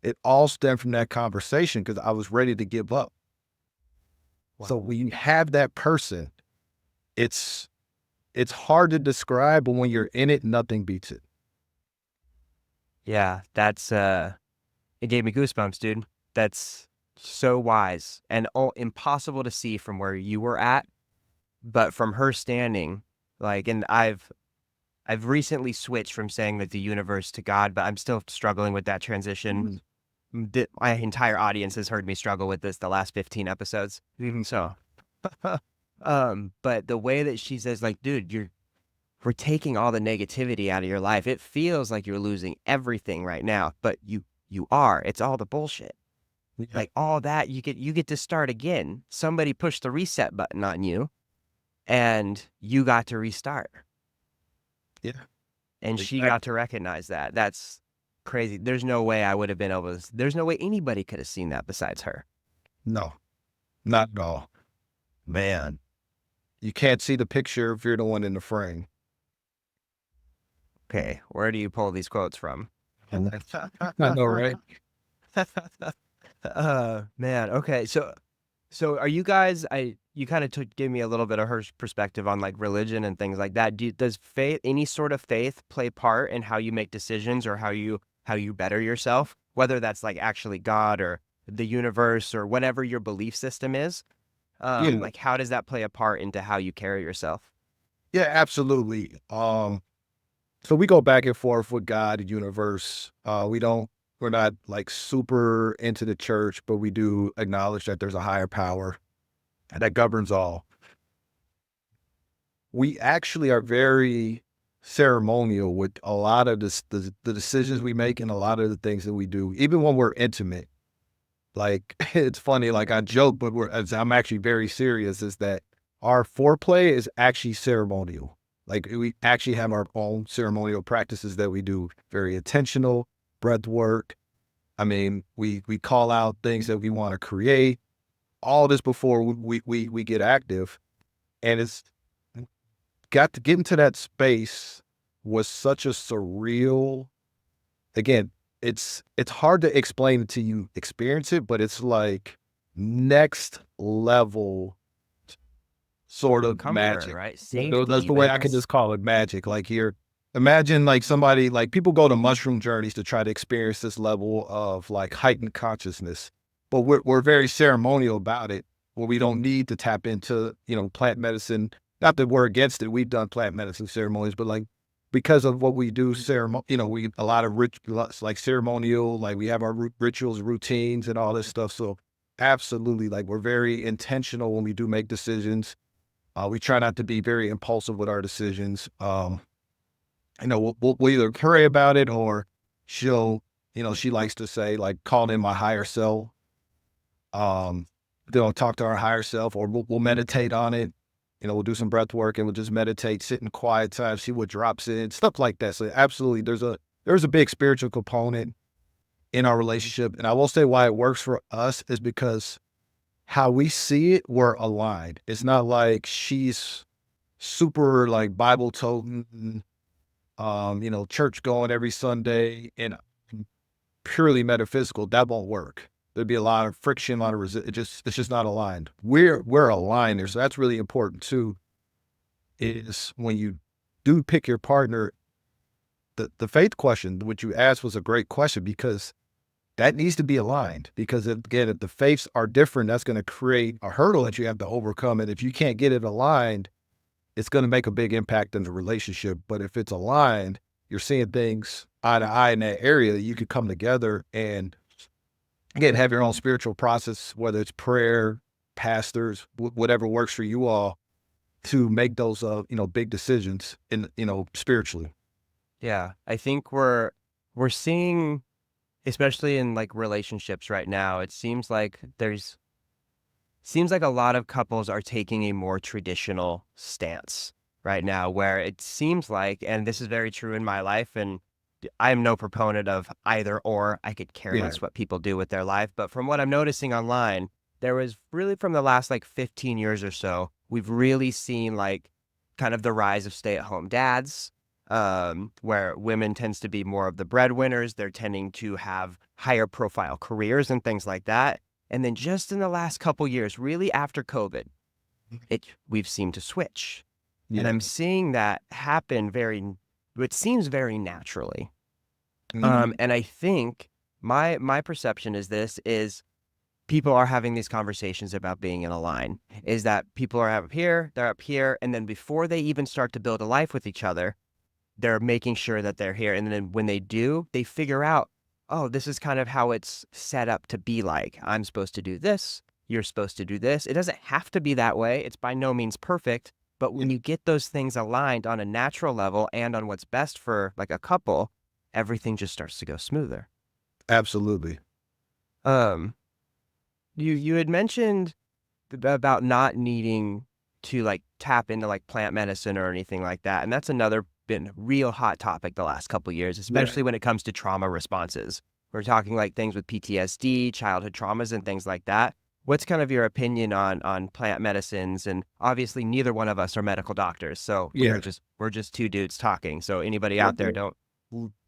It all stemmed from that conversation because I was ready to give up. Wow. So when you have that person, it's hard to describe, but when you're in it, nothing beats it. Yeah, that's it gave me goosebumps, dude. That's so wise and impossible to see from where you were at, but from her standing, like, and I've recently switched from saying that the universe to God, but I'm still struggling with that transition. My entire audience has heard me struggle with this the last 15 episodes. Even so, but the way that she says, like, dude, we're taking all the negativity out of your life. It feels like you're losing everything right now, but you are. It's all the bullshit. Yeah. Like all that, you get to start again. Somebody pushed the reset button on you, and you got to restart. Yeah. And she got to recognize that. That's crazy. There's no way I would have been able to. There's no way anybody could have seen that besides her. No, not at all. Man, you can't see the picture if you're the one in the frame. Okay, where do you pull these quotes from? I know, right? Man. Okay, so are you guys? You kind of gave me a little bit of her perspective on like religion and things like that. Does faith, any sort of faith, play part in how you make decisions or how you better yourself? Whether that's like actually God or the universe or whatever your belief system is. Like how does that play a part into how you carry yourself? Yeah, absolutely. So we go back and forth with God, the universe. We're not like super into the church, but we do acknowledge that there's a higher power that governs all. We actually are very ceremonial with a lot of the decisions we make and a lot of the things that we do, even when we're intimate. Like, it's funny, like I joke, but I'm actually very serious, is that our foreplay is actually ceremonial. Like we actually have our own ceremonial practices that we do, very intentional, breath work. I mean, we call out things that we want to create, all this before we get active. And it's got to get into that space was such a surreal, again, it's hard to explain until you experience it, but it's like next level sort of magic, right? That's the way I can just call it, magic. Like imagine like somebody, like people go to mushroom journeys to try to experience this level of like heightened consciousness, but we're very ceremonial about it, where we don't need to tap into, plant medicine. Not that we're against it. We've done plant medicine ceremonies, but like because of what we do, we a lot of like ceremonial, like we have our rituals, routines, and all this stuff. So absolutely, like we're very intentional when we do make decisions. We try not to be very impulsive with our decisions. We'll either pray about it, or she'll, she likes to say, like, call in my higher self. They'll talk to our higher self, or we'll meditate on it. We'll do some breath work, and we'll just meditate, sit in quiet time, see what drops in, stuff like that. So absolutely, there's a big spiritual component in our relationship. And I will say why it works for us is because how we see it, we're aligned. It's not like she's super like Bible toting, church going every Sunday and purely metaphysical. That won't work. There'd be a lot of friction, a lot of it's just not aligned. We're aligned there. So that's really important too, is when you do pick your partner, the faith question, which you asked, was a great question, because that needs to be aligned. Because again, if the faiths are different, that's going to create a hurdle that you have to overcome. And if you can't get it aligned, it's going to make a big impact in the relationship. But if it's aligned, you're seeing things eye to eye in that area, you could come together and, again, have your own spiritual process, whether it's prayer, pastors, whatever works for you all, to make those, big decisions spiritually. Yeah, I think we're seeing, especially in like relationships right now, it seems like a lot of couples are taking a more traditional stance right now, where it seems like, and this is very true in my life, and I'm no proponent of either or. I could care Yeah. less what people do with their life. But from what I'm noticing online, there was really, from the last like 15 years or so, we've really seen like kind of the rise of stay-at-home dads, where women tends to be more of the breadwinners. They're tending to have higher profile careers and things like that. And then just in the last couple years, really after COVID, we've seemed to switch. And I'm seeing that happen it seems very naturally. And I think my perception is people are having these conversations about being in a line, is that people are up here, they're up here, and then before they even start to build a life with each other, they're making sure that they're here. And then when they do, they figure out, oh, this is kind of how it's set up to be like. I'm supposed to do this. You're supposed to do this. It doesn't have to be that way. It's by no means perfect. But when you get those things aligned on a natural level and on what's best for like a couple, everything just starts to go smoother. Absolutely. You had mentioned about not needing to like tap into like plant medicine or anything like that. And that's another been real hot topic the last couple of years, especially when it comes to trauma responses. We're talking like things with PTSD, childhood traumas, and things like that. What's kind of your opinion on plant medicines? And obviously, neither one of us are medical doctors, so we're just two dudes talking. So anybody out there, don't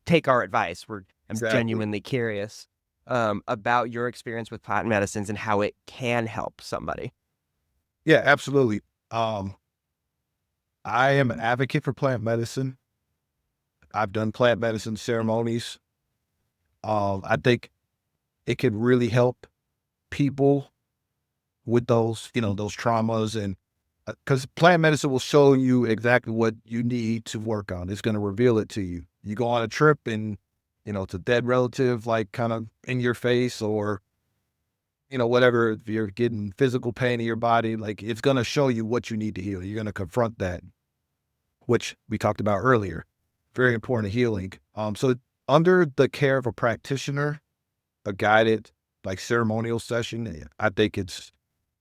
take our advice. I'm genuinely curious about your experience with plant medicines and how it can help somebody. Yeah, absolutely. I am an advocate for plant medicine. I've done plant medicine ceremonies. I think it could really help people with those traumas, and because plant medicine will show you exactly what you need to work on. It's going to reveal it to you. You go on a trip and, it's a dead relative, like kind of in your face, or, whatever, if you're getting physical pain in your body, like it's going to show you what you need to heal. You're going to confront that, which we talked about earlier. Very important healing. So under the care of a practitioner, a guided like ceremonial session, I think it's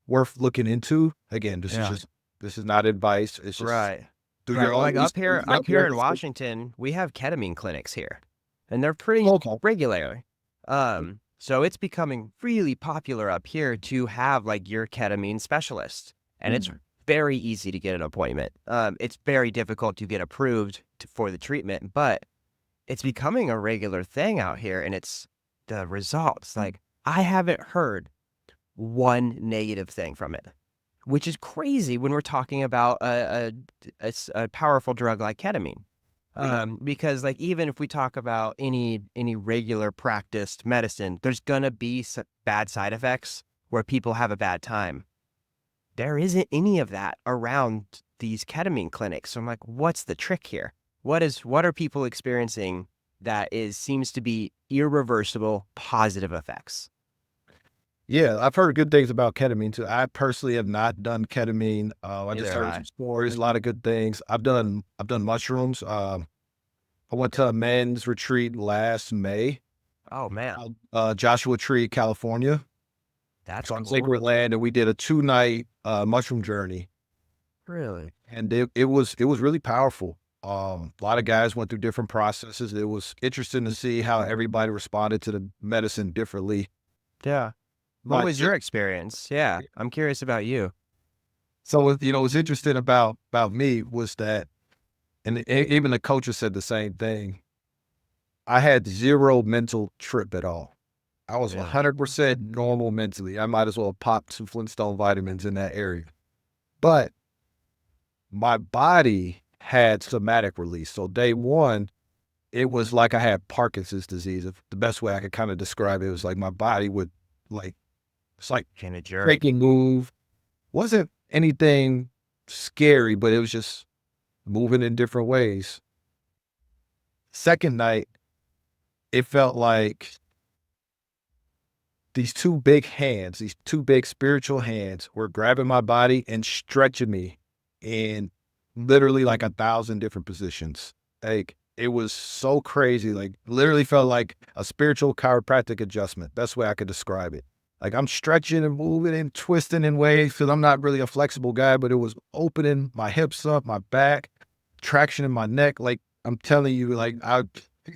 worth looking into. Again, this is not advice. It's just Right. do your own Like up here in research. Washington, we have ketamine clinics here, and they're pretty Okay. regular. So it's becoming really popular up here to have like your ketamine specialist, and it's very easy to get an appointment. It's very difficult to get approved for the treatment, but it's becoming a regular thing out here, and it's the results. Like, I haven't heard one negative thing from it, which is crazy when we're talking about a powerful drug like ketamine. Because like, even if we talk about any regular practiced medicine, there's gonna be some bad side effects where people have a bad time. There isn't any of that around these ketamine clinics. So I'm like, what's the trick here? What are people experiencing that seems to be irreversible positive effects? Yeah, I've heard good things about ketamine too. I personally have not done ketamine. I just Neither have heard I. some stories, a lot of good things. I've done mushrooms. I went to a men's retreat last May, Oh man, Joshua Tree, California. that's So on cool. sacred land, and we did a 2-night mushroom journey, Really? and it was really powerful. A lot of guys went through different processes. It was interesting to see how everybody responded to the medicine differently. Yeah. What My was t- your experience? Yeah, I'm curious about you. what's interesting about me was that, and even the coaches said the same thing. I had zero mental trip at all. I was Really? 100% normal mentally. I might as well have popped some Flintstone vitamins in that area, but my body had somatic release. So day one, it was like I had Parkinson's disease. If the best way I could kind of describe it was like my body would like, it's like Kind of jerk. breaking move. Wasn't anything scary, but it was just moving in different ways. Second night, it felt like these two big spiritual hands were grabbing my body and stretching me in literally like 1,000 different positions. Like it was so crazy. Like literally felt like a spiritual chiropractic adjustment. Best way I could describe it. Like I'm stretching and moving and twisting in ways because I'm not really a flexible guy, but it was opening my hips up, my back, traction in my neck. Like I'm telling you, like I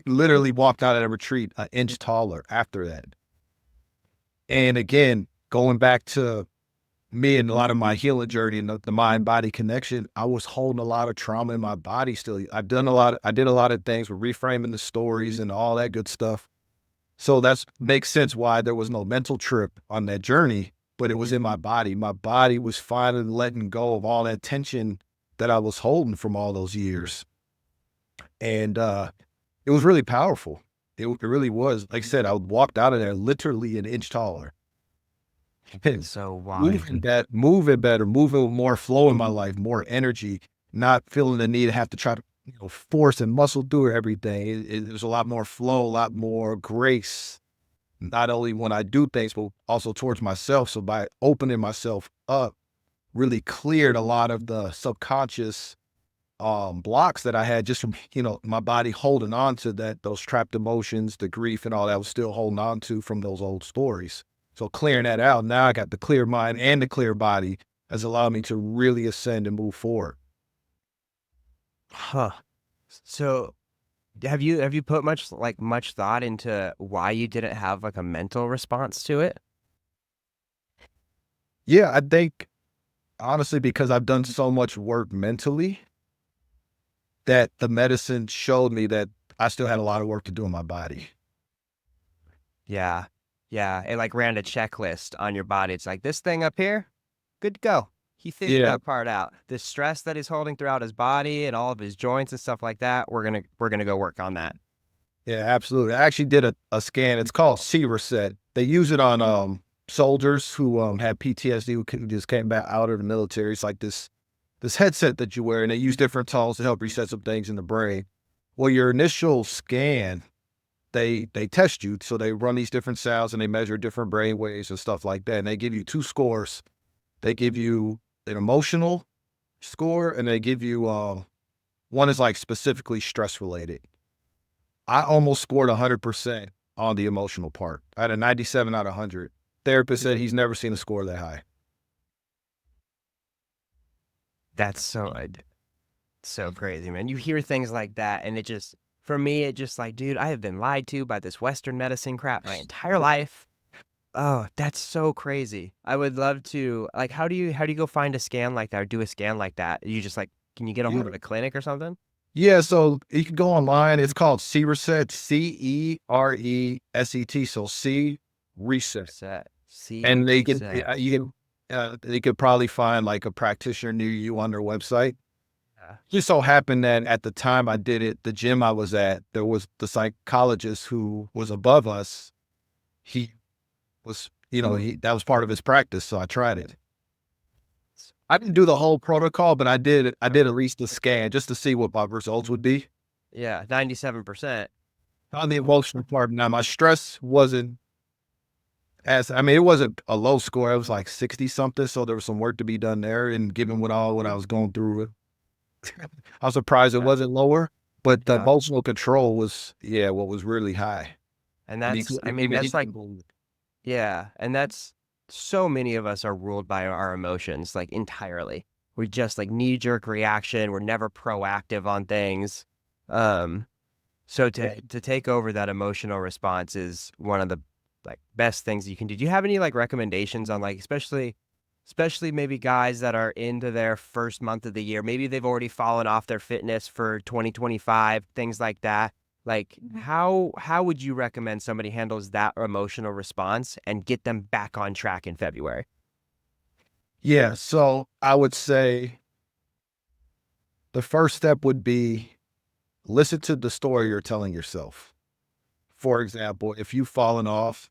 literally walked out at a retreat an inch taller after that. And again, going back to me and a lot of my healing journey and the mind body connection, I was holding a lot of trauma in my body still. I did a lot of things with reframing the stories and all that good stuff. So that's makes sense why there was no mental trip on that journey, but it was in my body. My body was finally letting go of all that tension that I was holding from all those years. And it was really powerful. It really was. Like I said, I walked out of there literally an inch taller. So wild. Moving better, moving with more flow in my life, more energy, not feeling the need to have to try to, force and muscle through everything. There's a lot more flow, a lot more grace, not only when I do things, but also towards myself. So by opening myself up, really cleared a lot of the subconscious blocks that I had just from, my body holding on to those trapped emotions, the grief and all that I was still holding on to from those old stories. So clearing that out, now I got the clear mind and the clear body has allowed me to really ascend and move forward. Huh. So have you put much thought into why you didn't have like a mental response to it? Yeah, I think honestly, because I've done so much work mentally, that the medicine showed me that I still had a lot of work to do in my body. Yeah. Yeah. It like ran a checklist on your body. It's like this thing up here, good to go. He figured Yeah. that part out. The stress that he's holding throughout his body and all of his joints and stuff like that, we're gonna go work on that. Yeah, absolutely. I actually did a scan. It's called C reset. They use it on soldiers who had PTSD who just came back out of the military. It's like this headset that you wear, and they use different tools to help reset some things in the brain. Well, your initial scan, they test you, so they run these different sounds and they measure different brain waves and stuff like that. And they give you two scores. They give you an emotional score, and they give you one is like specifically stress related. I almost scored 100% on the emotional part. I had a 97 out of 100. Therapist said he's never seen a score that high. That's so crazy, man. You hear things like that, and it just, for me, it just like, dude, I have been lied to by this Western medicine crap my entire life. Oh, that's so crazy. I would love to, like, how do you go find a scan like that or do a scan like that? You just like, can you get a hold Yeah. of a clinic or something? Yeah, so you can go online. It's called C Reset, Cereset. So C Reset, Set. See, and set. they could probably find like a practitioner near you on their website. Yeah. Just so happened that at the time I did it, the gym I was at, there was the psychologist who was above us. He was, that was part of his practice, so I tried it. I didn't do the whole protocol, but I did at least a scan just to see what my results would be. Yeah, 97%. On the emotional part, now my stress wasn't it wasn't a low score. It was like 60 something. So there was some work to be done there. And given what I was going through, I was surprised it Yeah. wasn't lower. But the Yeah. emotional control was, what was really high. And And that's, I mean, that's like, yeah. And that's so many of us are ruled by our emotions, like entirely. We just like knee jerk reaction. We're never proactive on things. Um, so to take over that emotional response is one of the like best things you can do. Do you have any like recommendations on like, especially maybe guys that are into their first month of the year? Maybe they've already fallen off their fitness for 2025, things like that. Like how would you recommend somebody handles that emotional response and get them back on track in February? Yeah. So I would say the first step would be listen to the story you're telling yourself. For example, if you've fallen off,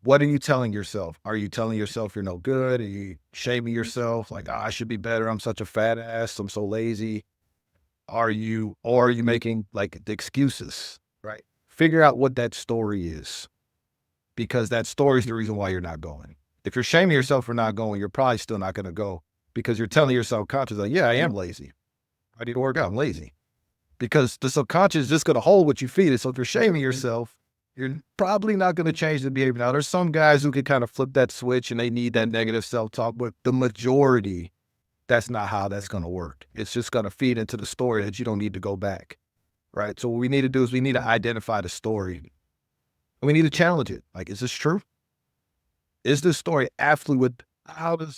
what are you telling yourself? Are you telling yourself you're no good? Are you shaming yourself? Like, "Ah, I should be better. I'm such a fat ass. I'm so lazy." Or are you making like the excuses, right? Figure out what that story is, because that story is the reason why you're not going. If you're shaming yourself for not going, you're probably still not going to go because you're telling your subconscious, like, yeah, I am lazy. I need to work out. I'm lazy. Because the subconscious is just going to hold what you feed it. So if you're shaming yourself, you're probably not going to change the behavior. Now, there's some guys who can kind of flip that switch and they need that negative self-talk, but the majority, that's not how that's going to work. It's just going to feed into the story that you don't need to go back, right? So what we need to do is we need to identify the story. And we need to challenge it. Like, is this true? Is this story absolutely without a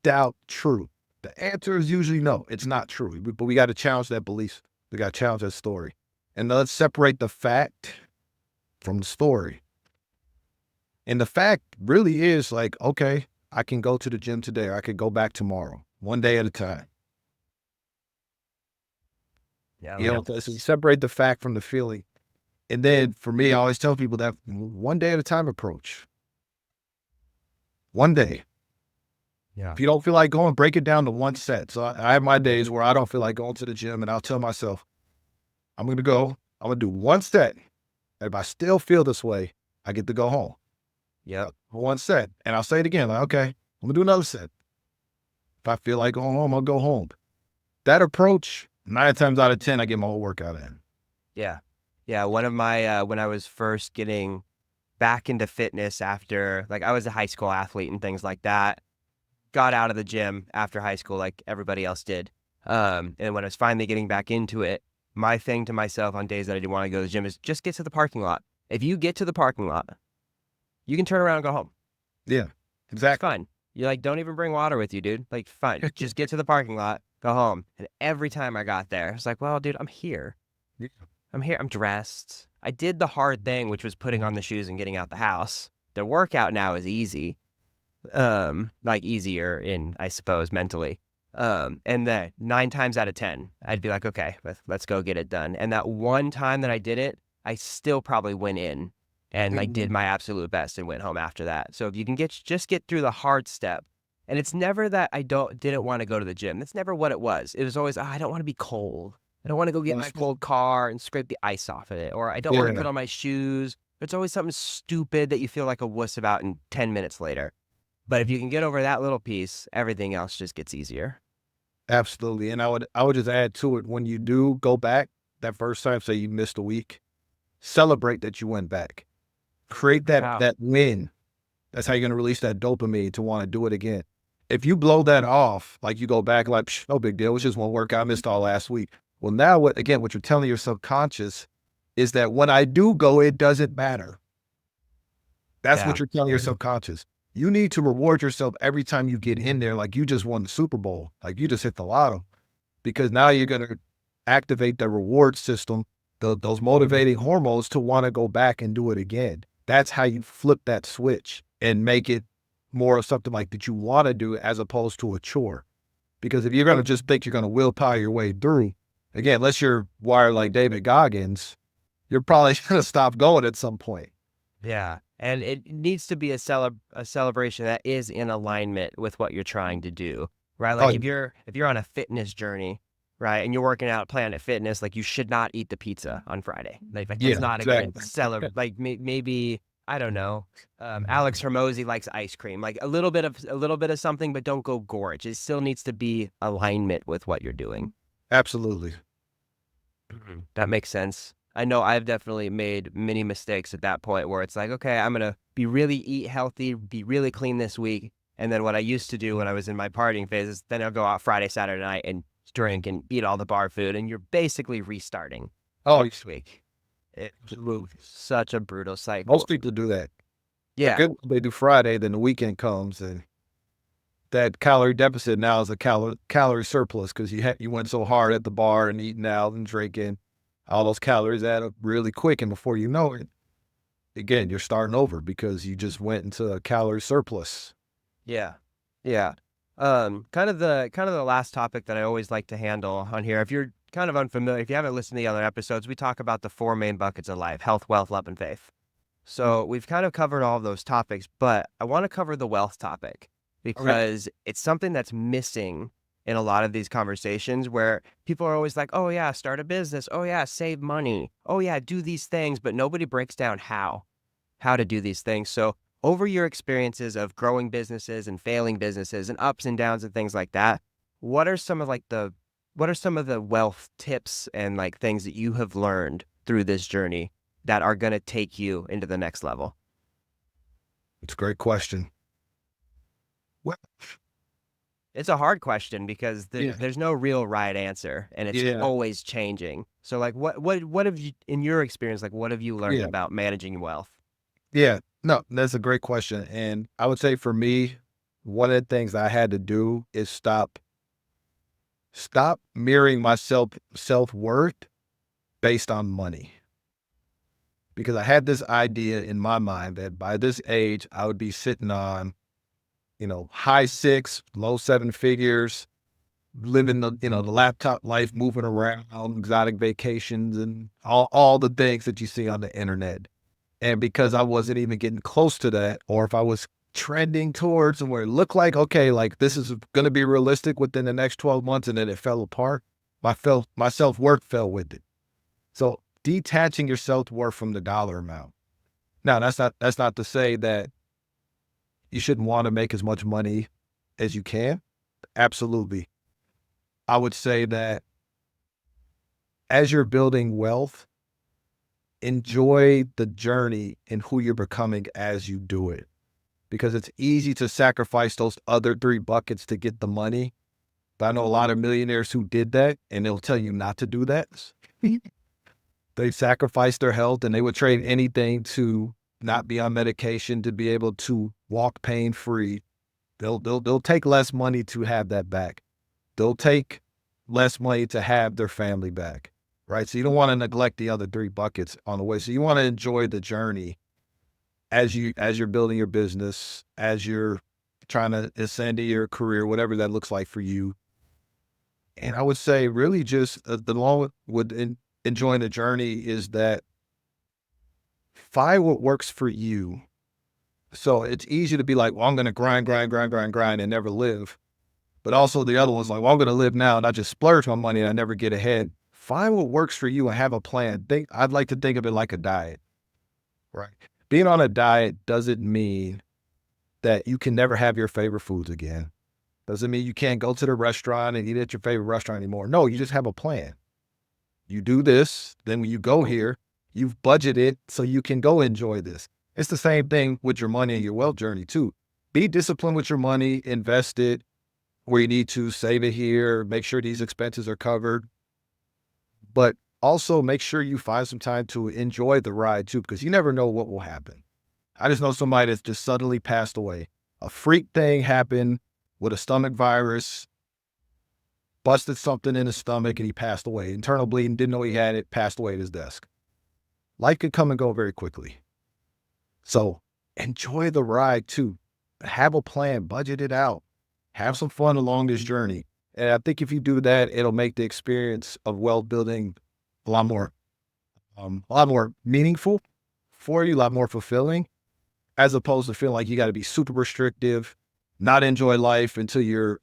doubt true? The answer is usually no, it's not true. But we got to challenge that belief. We got to challenge that story. And let's separate the fact from the story. And the fact really is like, okay, I can go to the gym today, or I could go back tomorrow, one day at a time. Yeah. You know, so you separate the fact from the feeling. And then for me, I always tell people that one day at a time approach. One day. Yeah. If you don't feel like going, break it down to one set. So I have my days where I don't feel like going to the gym, and I'll tell myself, I'm going to go, I'm going to do one set. And if I still feel this way, I get to go home. Yep. One set. And I'll say it again, like, okay, I'm going to do another set. If I feel like going home, I'll go home. That approach, 9 times out of 10, I get my whole workout in. Yeah. Yeah. One of my, when I was first getting back into fitness after, like, I was a high school athlete and things like that, got out of the gym after high school, like everybody else did. And when I was finally getting back into it, my thing to myself on days that I didn't want to go to the gym is just get to the parking lot. If you get to the parking lot, you can turn around and go home. Yeah, It's exactly. fine. You like, don't even bring water with you, dude. Like, fine. Just get to the parking lot, go home. And every time I got there, I was like, well, dude, I'm here. Yeah. I'm here. I'm dressed. I did the hard thing, which was putting on the shoes and getting out the house. The workout now is easy. Like easier in, I suppose, mentally. And then 9 times out of 10, I'd be like, okay, let's go get it done. And that one time that I did it, I still probably went in and like did my absolute best and went home after that. So if you can just get through the hard step, and it's never that I didn't want to go to the gym. That's never what it was. It was always, I don't want to be cold. I don't want to go get my cold car and scrape the ice off of it, or I don't want to Yeah. put on my shoes. It's always something stupid that you feel like a wuss about in 10 minutes later. But if you can get over that little piece, everything else just gets easier. Absolutely. And I would just add to it, when you do go back that first time, say you missed a week, celebrate that you went back. Create Wow. that win. That's how you're going to release that dopamine to want to do it again. If you blow that off, like you go back like, no big deal, it's just one workout, I missed all last week. Well, now what you're telling your subconscious is that when I do go, it doesn't matter. That's what you're telling your subconscious. You need to reward yourself every time you get in there like you just won the Super Bowl, like you just hit the lotto, because now you're going to activate the reward system, those motivating hormones to want to go back and do it again. That's how you flip that switch and make it more of something like that you want to do as opposed to a chore. Because if you're going to just think you're going to willpower your way through, again, unless you're wired like David Goggins, you're probably going to stop going at some point. Yeah. And it needs to be a celebration that is in alignment with what you're trying to do, right? Like if you're on a fitness journey right? And you're working out at Planet Fitness, like you should not eat the pizza on Friday. Like that's Yeah, not a good exactly. like maybe I don't know. Alex Hermosi likes ice cream, like a little bit of something, but don't go gorge. It still needs to be alignment with what you're doing. Absolutely. That makes sense. I know I've definitely made many mistakes at that point where it's like, okay, I'm gonna be really eat healthy, be really clean this week. And then what I used to do when I was in my partying phase is then I'll go out Friday, Saturday night and drink and eat all the bar food, and you're basically restarting Oh, next week. It's absolutely. such a brutal cycle. Most people do that. Yeah, Good. They do Friday, then the weekend comes, and that calorie deficit now is a calorie surplus because you went so hard at the bar and eating out and drinking. All those calories add up really quick, and before you know it, again, you're starting over because you just went into a calorie surplus. yeah, yeah. Kind of the last topic that I always like to handle on here. If you're kind of unfamiliar, if you haven't listened to the other episodes, we talk about the four main buckets of life: health, wealth, love, and faith. So we've kind of covered all of those topics, but I want to cover the wealth topic Okay. because it's something that's missing in a lot of these conversations where people are always like, oh, yeah, start a business. Oh, yeah, save money. Oh, yeah, do these things. But nobody breaks down how to do these things. So, over your experiences of growing businesses and failing businesses and ups and downs and things like that, what are some of the wealth tips and like things that you have learned through this journey that are going to take you into the next level? It's a great question. Well, It's a hard question because yeah, there's no real right answer and it's yeah, always changing. So like what have you in your experience, like what have you learned yeah, about managing wealth? yeah. No, that's a great question. And I would say for me, one of the things I had to do is stop mirroring my self-worth based on money. Because I had this idea in my mind that by this age, I would be sitting on, high six, low seven figures, living the laptop life, moving around, exotic vacations, and all the things that you see on the internet. And because I wasn't even getting close to that, or if I was trending towards and where it looked like, okay, like this is going to be realistic within the next 12 months, and then it fell apart, my self-worth fell with it. So detaching your self-worth from the dollar amount. Now, that's not to say that you shouldn't want to make as much money as you can. Absolutely. I would say that as you're building wealth, enjoy the journey and who you're becoming as you do it. Because it's easy to sacrifice those other three buckets to get the money. But I know a lot of millionaires who did that, and they'll tell you not to do that. They sacrificed their health and they would trade anything to not be on medication, to be able to walk pain free. They'll take less money to have that back. They'll take less money to have their family back. Right. So you don't want to neglect the other three buckets on the way. So you want to enjoy the journey as you're building your business, as you're trying to ascend to your career, whatever that looks like for you. And I would say really just the long with enjoying the journey is that find what works for you. So it's easy to be like, well, I'm going to grind, grind, grind, grind, grind and never live. But also the other one's like, well, I'm going to live now and I just splurge my money and I never get ahead. Find what works for you and have a plan. I'd like to think of it like a diet, right? Being on a diet doesn't mean that you can never have your favorite foods again. Doesn't mean you can't go to the restaurant and eat at your favorite restaurant anymore. No, you just have a plan. You do this, then when you go here, you've budgeted so you can go enjoy this. It's the same thing with your money and your wealth journey too. Be disciplined with your money, invest it where you need to, save it here, make sure these expenses are covered. But also make sure you find some time to enjoy the ride too, because you never know what will happen. I just know somebody that's just suddenly passed away. A freak thing happened with a stomach virus, busted something in his stomach, and he passed away. Internal bleeding, didn't know he had it, passed away at his desk. Life can come and go very quickly. So enjoy the ride too. Have a plan, budget it out, have some fun along this journey. And I think if you do that, it'll make the experience of wealth building a lot more meaningful for you, a lot more fulfilling, as opposed to feeling like you got to be super restrictive, not enjoy life until you're,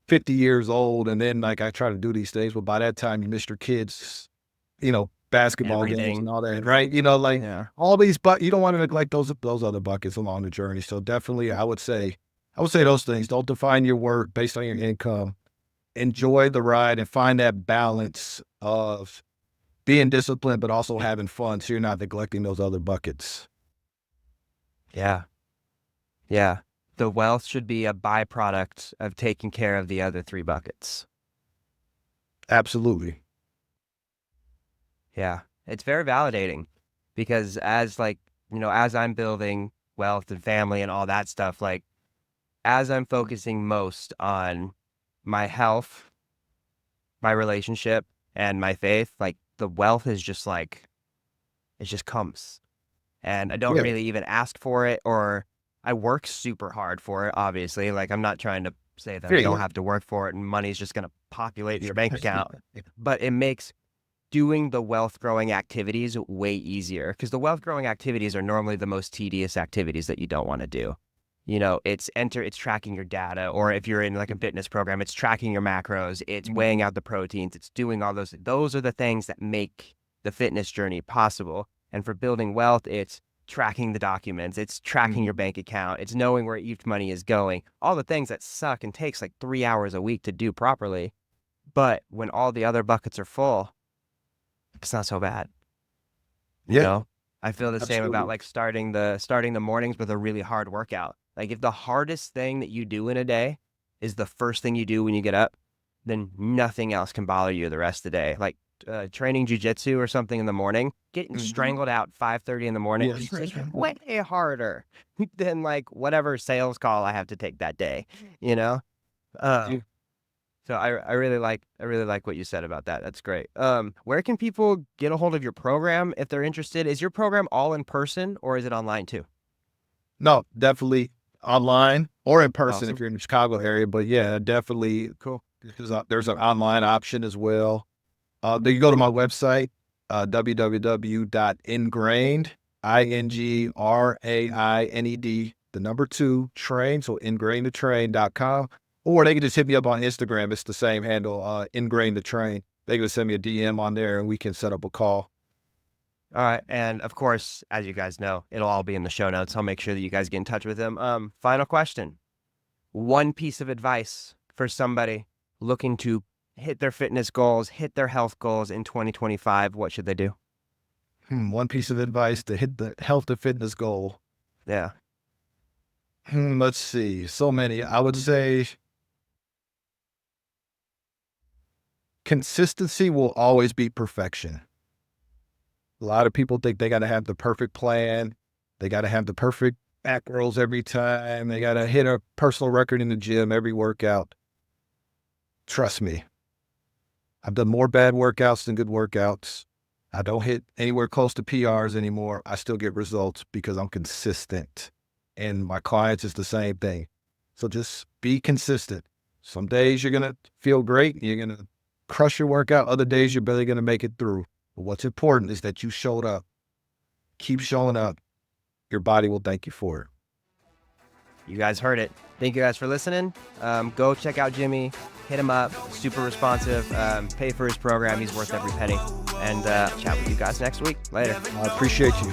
50 years old, and then like I try to do these things, but by that time you missed your kids, basketball games Everything. and all that, right? Like Yeah. all these, but you don't want to neglect those other buckets along the journey. So definitely, I would say those things. Don't define your worth based on your income. Enjoy the ride and find that balance of being disciplined, but also having fun, so you're not neglecting those other buckets. Yeah. Yeah. The wealth should be a byproduct of taking care of the other three buckets. Absolutely. Yeah. It's very validating because as I'm building wealth and family and all that stuff, like as I'm focusing most on my health, my relationship, and my faith, like the wealth is just like, it just comes. And I don't Yeah. really even ask for it, or I work super hard for it, obviously. Like I'm not trying to say that I Yeah, don't yeah. have to work for it and money's just going to populate your bank account, but it makes doing the wealth growing activities way easier because the wealth growing activities are normally the most tedious activities that you don't want to do. It's tracking your data, or if you're in like a fitness program, it's tracking your macros, it's weighing out the proteins, it's doing all those. Those are the things that make the fitness journey possible. And for building wealth, it's tracking the documents, it's tracking your bank account, it's knowing where each money is going, all the things that suck and takes like 3 hours a week to do properly. But when all the other buckets are full, it's not so bad. Yeah, I feel the same about absolutely. like starting the mornings with a really hard workout. Like if the hardest thing that you do in a day is the first thing you do when you get up, then nothing else can bother you the rest of the day. Like training jujitsu or something in the morning, getting strangled out 5:30 in the morning Yes. is way harder than like whatever sales call I have to take that day. You know. Uh, Yeah. so I really like what you said about that. That's great. Where can people get a hold of your program if they're interested? Is your program all in person or is it online too? No, definitely online or in person if Awesome. you're in the Chicago area. But yeah, definitely Cool. there's an online option as well. You can go to my website, www.ingrained, INGRAINED, the number 2, train, so ingrainedthetrain.com. Or they can just hit me up on Instagram. It's the same handle, ingrained the train. They can send me a DM on there and we can set up a call. All right. And of course, as you guys know, it'll all be in the show notes. I'll make sure that you guys get in touch with him. Final question. One piece of advice for somebody looking to hit their fitness goals, hit their health goals in 2025. What should they do? One piece of advice to hit the health and fitness goal. Yeah. Let's see. So many. I would say consistency will always beat perfection. A lot of people think they got to have the perfect plan. They got to have the perfect macros every time. They got to hit a personal record in the gym every workout. Trust me, I've done more bad workouts than good workouts. I don't hit anywhere close to PRs anymore. I still get results because I'm consistent. And my clients is the same thing. So just be consistent. Some days you're going to feel great. You're going to crush your workout. Other days you're barely going to make it through. But what's important is that you showed up. Keep showing up. Your body will thank you for it. You guys heard it. Thank you guys for listening. Go check out Jimmy. Hit him up. Super responsive. Pay for his program. He's worth every penny. And chat with you guys next week. Later. I appreciate you.